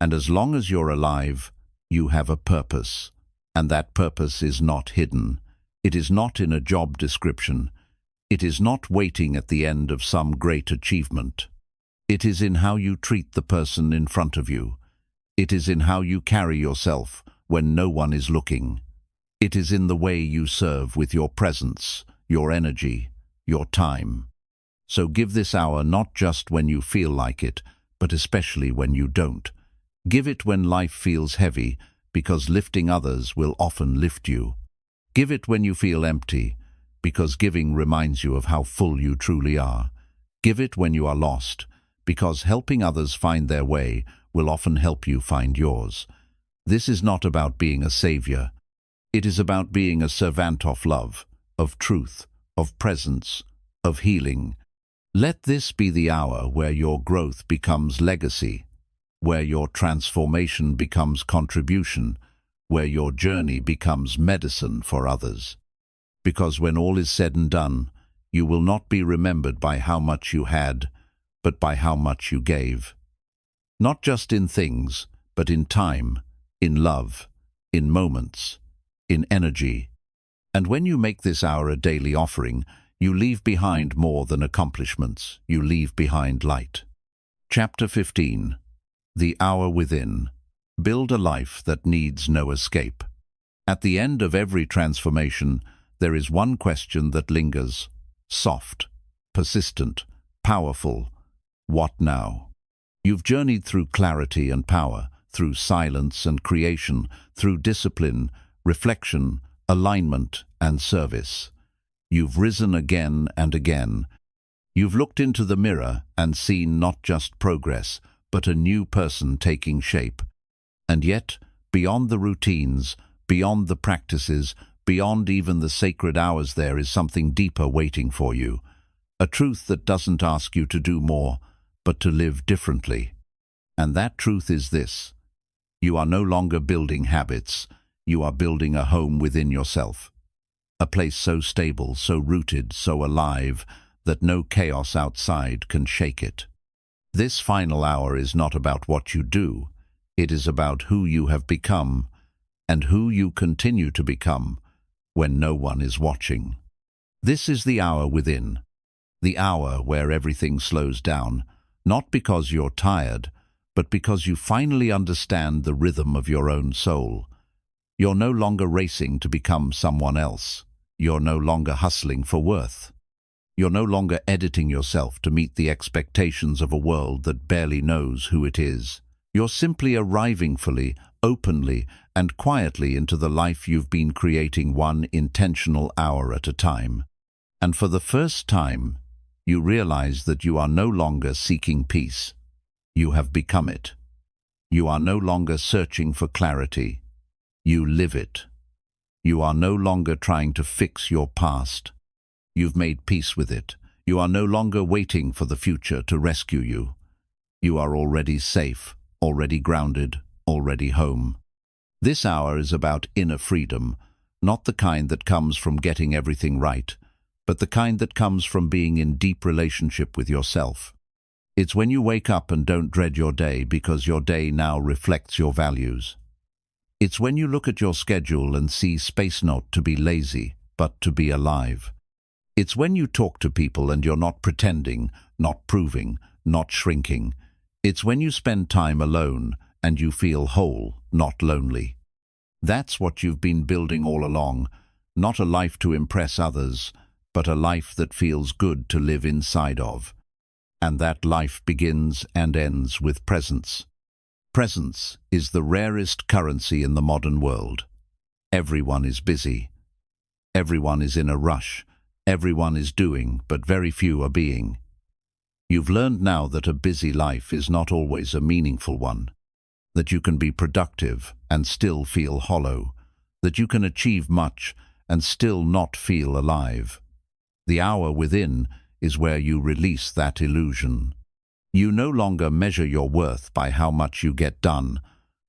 And as long as you're alive, you have a purpose. And that purpose is not hidden. It is not in a job description. It is not waiting at the end of some great achievement. It is in how you treat the person in front of you. It is in how you carry yourself when no one is looking. It is in the way you serve with your presence, your energy, your time. So give this hour not just when you feel like it, but especially when you don't. Give it when life feels heavy, because lifting others will often lift you. Give it when you feel empty, because giving reminds you of how full you truly are. Give it when you are lost, because helping others find their way will often help you find yours. This is not about being a savior. It is about being a servant of love, of truth, of presence, of healing. Let this be the hour where your growth becomes legacy, where your transformation becomes contribution, where your journey becomes medicine for others. Because when all is said and done, you will not be remembered by how much you had, but by how much you gave. Not just in things, but in time, in love, in moments, in energy. And when you make this hour a daily offering, you leave behind more than accomplishments. You leave behind light. Chapter 15. The Hour Within. Build a life that needs no escape. At the end of every transformation, there is one question that lingers. Soft, persistent, powerful. What now? You've journeyed through clarity and power, through silence and creation, through discipline, reflection, alignment, and service. You've risen again and again. You've looked into the mirror and seen not just progress, but a new person taking shape. And yet, beyond the routines, beyond the practices, beyond even the sacred hours, there is something deeper waiting for you. A truth that doesn't ask you to do more, but to live differently. And that truth is this: you are no longer building habits, you are building a home within yourself. A place so stable, so rooted, so alive, that no chaos outside can shake it. This final hour is not about what you do, it is about who you have become, and who you continue to become when no one is watching. This is the hour within, the hour where everything slows down, not because you're tired, but because you finally understand the rhythm of your own soul. You're no longer racing to become someone else. You're no longer hustling for worth. You're no longer editing yourself to meet the expectations of a world that barely knows who it is. You're simply arriving fully, openly, and quietly into the life you've been creating, one intentional hour at a time. And for the first time, you realize that you are no longer seeking peace. You have become it. You are no longer searching for clarity. You live it. You are no longer trying to fix your past. You've made peace with it. You are no longer waiting for the future to rescue you. You are already safe, already grounded, already home. This hour is about inner freedom, not the kind that comes from getting everything right, but the kind that comes from being in deep relationship with yourself. It's when you wake up and don't dread your day because your day now reflects your values. It's when you look at your schedule and see space not to be lazy, but to be alive. It's when you talk to people and you're not pretending, not proving, not shrinking. It's when you spend time alone and you feel whole, not lonely. That's what you've been building all along, not a life to impress others, but a life that feels good to live inside of. And that life begins and ends with presence. Presence is the rarest currency in the modern world. Everyone is busy. Everyone is in a rush. Everyone is doing, but very few are being. You've learned now that a busy life is not always a meaningful one, that you can be productive and still feel hollow, that you can achieve much and still not feel alive. The hour within is where you release that illusion. You no longer measure your worth by how much you get done,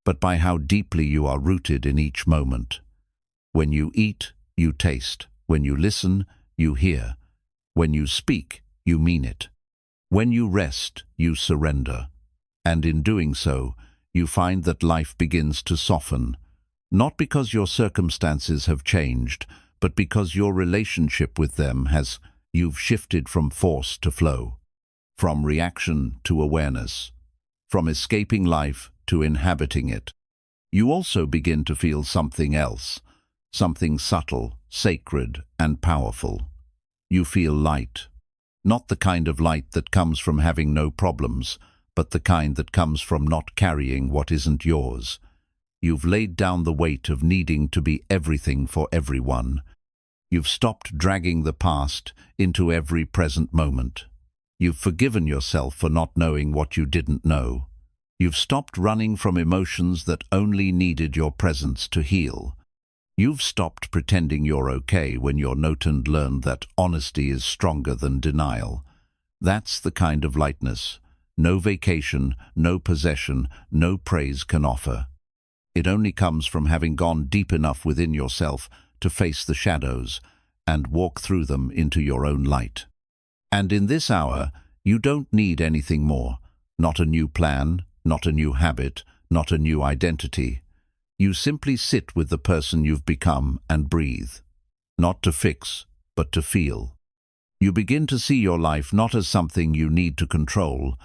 but by how deeply you are rooted in each moment. When you eat, you taste. When you listen, you hear. When you speak, you mean it. When you rest, you surrender. And in doing so, you find that life begins to soften, not because your circumstances have changed, but because your relationship with them has. You've shifted from force to flow, from reaction to awareness, from escaping life to inhabiting it. You also begin to feel something else, something subtle, sacred, and powerful. You feel light. Not the kind of light that comes from having no problems, but the kind that comes from not carrying what isn't yours. You've laid down the weight of needing to be everything for everyone. You've stopped dragging the past into every present moment. You've forgiven yourself for not knowing what you didn't know. You've stopped running from emotions that only needed your presence to heal. You've stopped pretending you're okay when you're not and learned that honesty is stronger than denial. That's the kind of lightness no vacation, no possession, no praise can offer. It only comes from having gone deep enough within yourself to face the shadows and walk through them into your own light. And in this hour, you don't need anything more. Not a new plan, not a new habit, not a new identity. You simply sit with the person you've become and breathe. Not to fix, but to feel. You begin to see your life not as something you need to control,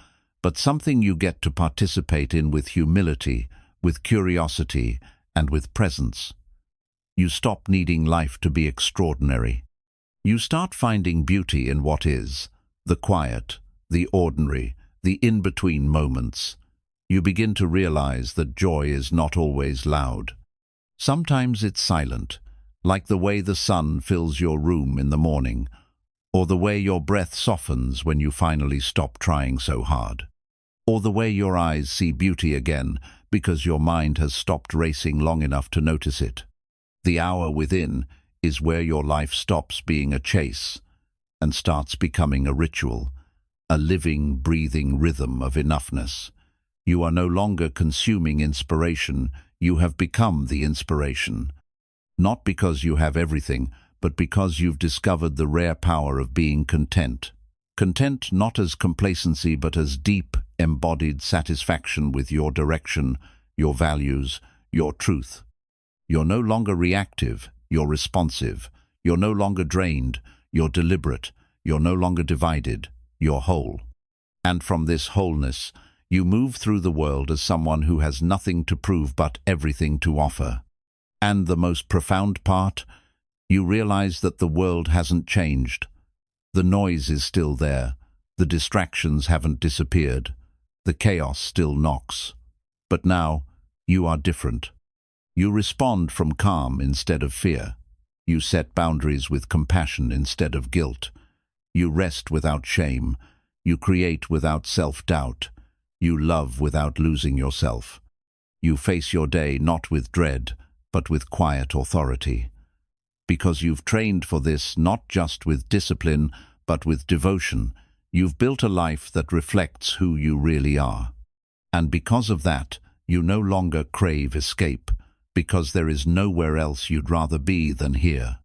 but something you get to participate in with humility, with curiosity, and with presence. You stop needing life to be extraordinary. You start finding beauty in what is, the quiet, the ordinary, the in-between moments. You begin to realize that joy is not always loud. Sometimes it's silent, like the way the sun fills your room in the morning, or the way your breath softens when you finally stop trying so hard, or the way your eyes see beauty again because your mind has stopped racing long enough to notice it. The hour within is where your life stops being a chase and starts becoming a ritual, a living, breathing rhythm of enoughness. You are no longer consuming inspiration, you have become the inspiration. Not because you have everything, but because you've discovered the rare power of being content. Content not as complacency, but as deep, embodied satisfaction with your direction, your values, your truth. You're no longer reactive, you're responsive. You're no longer drained, you're deliberate. You're no longer divided, you're whole. And from this wholeness, you move through the world as someone who has nothing to prove but everything to offer. And the most profound part, you realize that the world hasn't changed. The noise is still there, the distractions haven't disappeared, the chaos still knocks. But now, you are different. You respond from calm instead of fear. You set boundaries with compassion instead of guilt. You rest without shame. You create without self-doubt. You love without losing yourself. You face your day not with dread, but with quiet authority. Because you've trained for this not just with discipline, but with devotion, you've built a life that reflects who you really are. And because of that, you no longer crave escape, because there is nowhere else you'd rather be than here.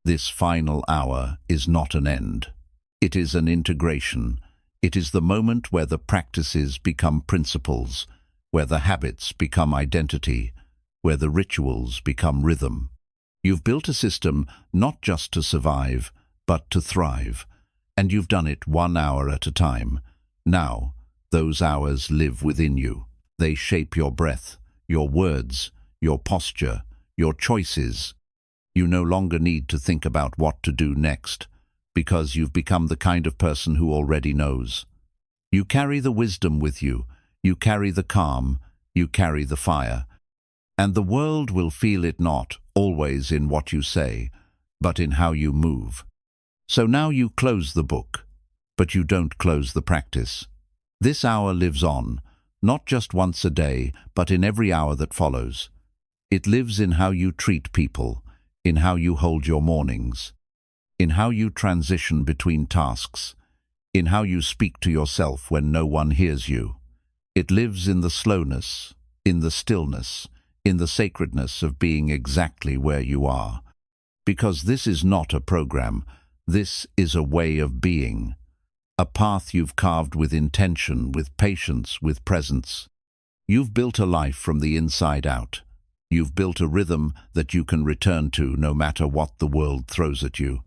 This final hour is not an end. It is an integration. It is the moment where the practices become principles, where the habits become identity, where the rituals become rhythm. You've built a system not just to survive, but to thrive. And you've done it 1 hour at a time. Now, those hours live within you. They shape your breath, your words, your posture, your choices. You no longer need to think about what to do next, because you've become the kind of person who already knows. You carry the wisdom with you, you carry the calm, you carry the fire. And the world will feel it not always in what you say, but in how you move. So now you close the book, but you don't close the practice. This hour lives on, not just once a day, but in every hour that follows. It lives in how you treat people, in how you hold your mornings, in how you transition between tasks, in how you speak to yourself when no one hears you. It lives in the slowness, in the stillness, in the sacredness of being exactly where you are. Because this is not a program, This is a way of being, a path you've carved with intention, with patience, with presence. You've built a life from the inside out. You've built a rhythm that you can return to no matter what the world throws at you.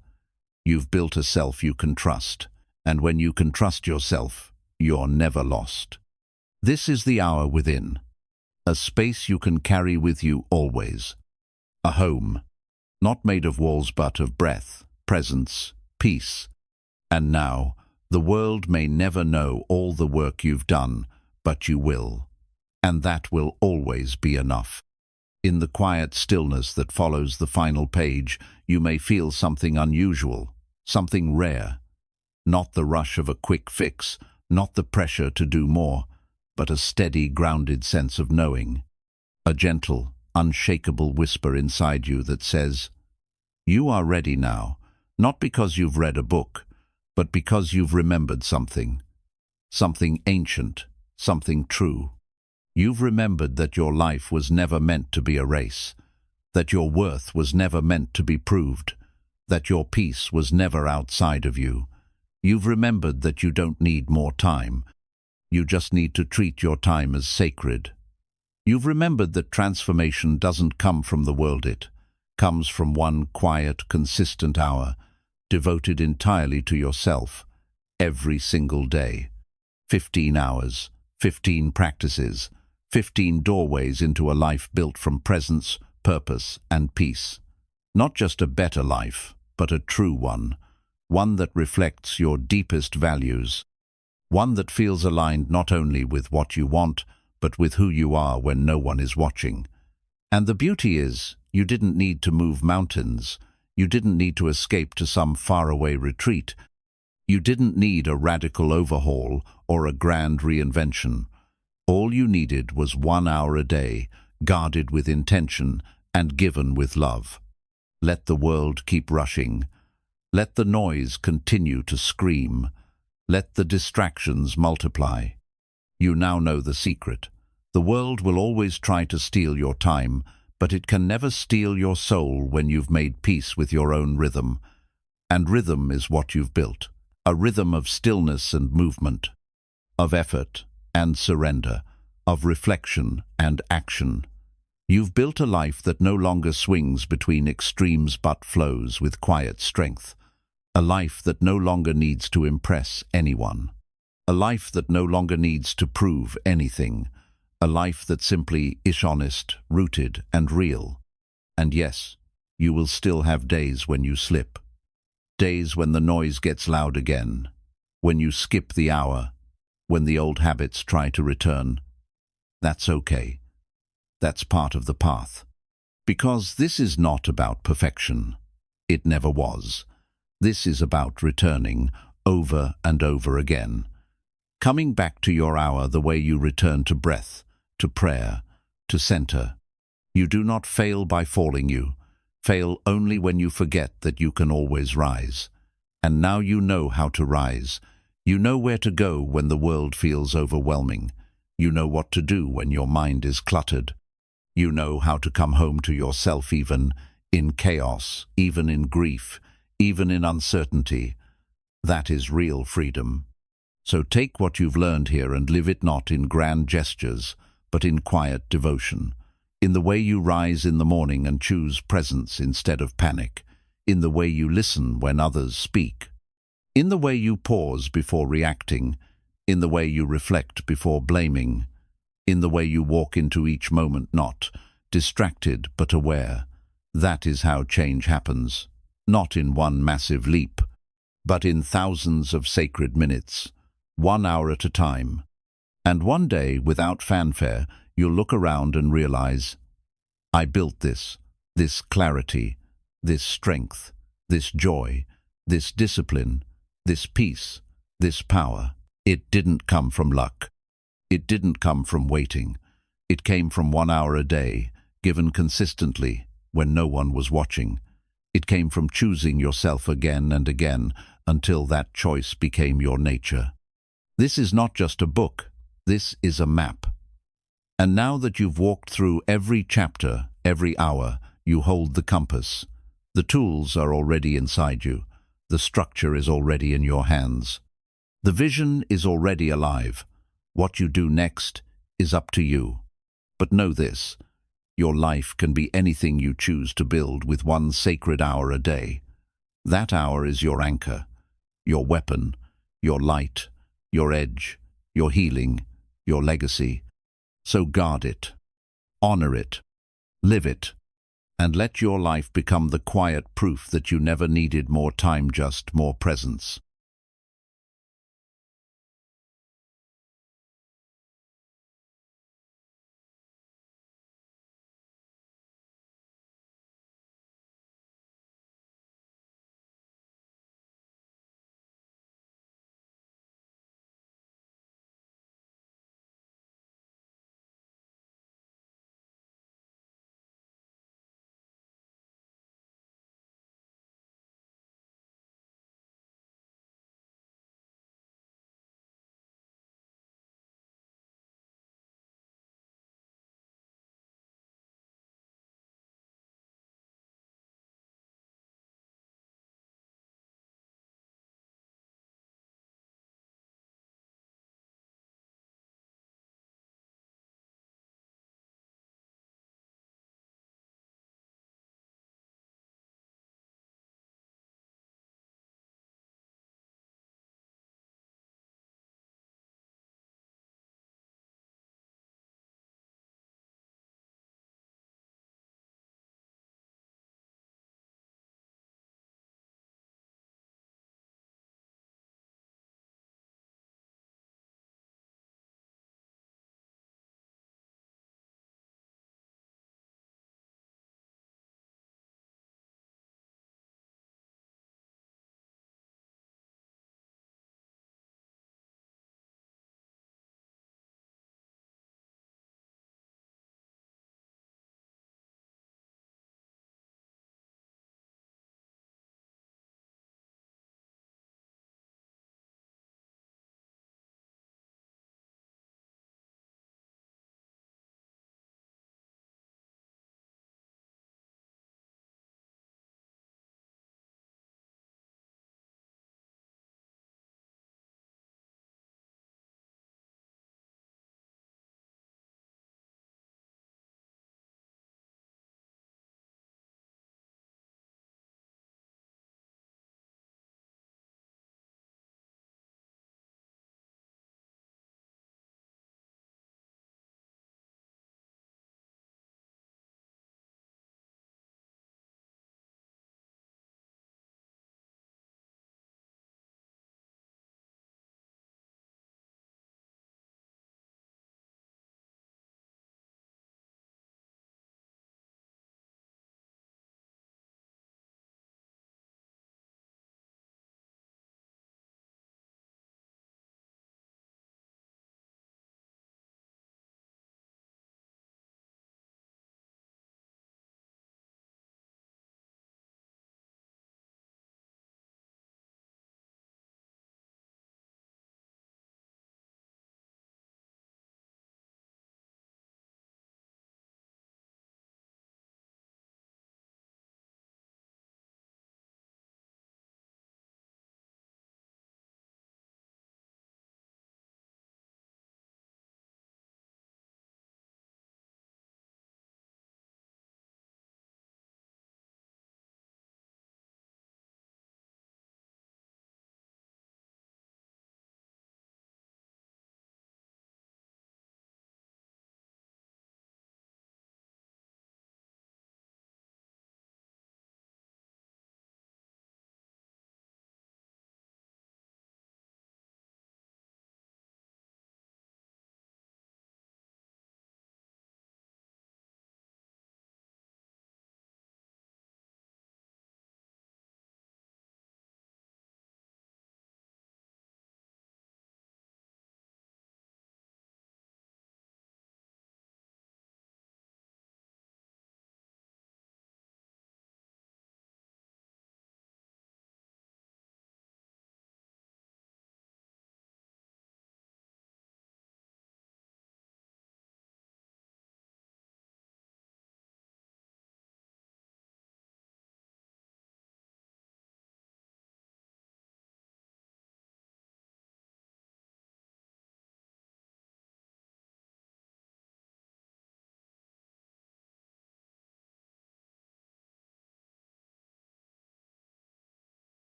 You've built a self you can trust, and when you can trust yourself, you're never lost. This is the hour within, a space you can carry with you always. A home, not made of walls but of breath, presence, peace. And now, the world may never know all the work you've done, but you will. And that will always be enough. In the quiet stillness that follows the final page, you may feel something unusual, something rare. Not the rush of a quick fix, not the pressure to do more, but a steady, grounded sense of knowing. A gentle, unshakable whisper inside you that says, "You are ready now, not because you've read a book, but because you've remembered something. Something ancient, something true. You've remembered that your life was never meant to be a race, that your worth was never meant to be proved, that your peace was never outside of you. You've remembered that you don't need more time. You just need to treat your time as sacred. You've remembered that transformation doesn't come from the world, it comes from one quiet, consistent hour, devoted entirely to yourself, every single day. 15 hours, 15 practices, 15 doorways into a life built from presence, purpose, and peace. Not just a better life, but a true one that reflects your deepest values, one that feels aligned not only with what you want, but with who you are when no one is watching. And the beauty is, you didn't need to move mountains. You didn't need to escape to some faraway retreat. You didn't need a radical overhaul or a grand reinvention. All you needed was 1 hour a day, guarded with intention and given with love. Let the world keep rushing. Let the noise continue to scream. Let the distractions multiply. You now know the secret. The world will always try to steal your time, but it can never steal your soul when you've made peace with your own rhythm. And rhythm is what you've built. A rhythm of stillness and movement, of effort and surrender, of reflection and action. You've built a life that no longer swings between extremes but flows with quiet strength. A life that no longer needs to impress anyone. A life that no longer needs to prove anything. A life that simply is honest, rooted, and real. And yes, you will still have days when you slip. Days when the noise gets loud again. When you skip the hour. When the old habits try to return. That's okay. That's part of the path. Because this is not about perfection. It never was. This is about returning over and over again. Coming back to your hour the way you return to breath, to prayer, to center. You do not fail by falling, you fail only when you forget that you can always rise. And now you know how to rise. You know where to go when the world feels overwhelming. You know what to do when your mind is cluttered. You know how to come home to yourself even in chaos, even in grief, even in uncertainty. That is real freedom. So take what you've learned here and live it not in grand gestures, but in quiet devotion. In the way you rise in the morning and choose presence instead of panic. In the way you listen when others speak. In the way you pause before reacting. In the way you reflect before blaming. In the way you walk into each moment not distracted but aware. That is how change happens. Not in one massive leap, but in thousands of sacred minutes, 1 hour at a time. And one day, without fanfare, you'll look around and realize, I built this clarity, this strength, this joy, this discipline, this peace, this power. It didn't come from luck. It didn't come from waiting. It came from 1 hour a day, given consistently, when no one was watching. It came from choosing yourself again and again until that choice became your nature. This is not just a book. This is a map. And now that you've walked through every chapter, every hour, you hold the compass. The tools are already inside you. The structure is already in your hands. The vision is already alive. What you do next is up to you. But know this, your life can be anything you choose to build with one sacred hour a day. That hour is your anchor, your weapon, your light, your edge, your healing, your legacy. So guard it, honor it, live it, and let your life become the quiet proof that you never needed more time, just more presence.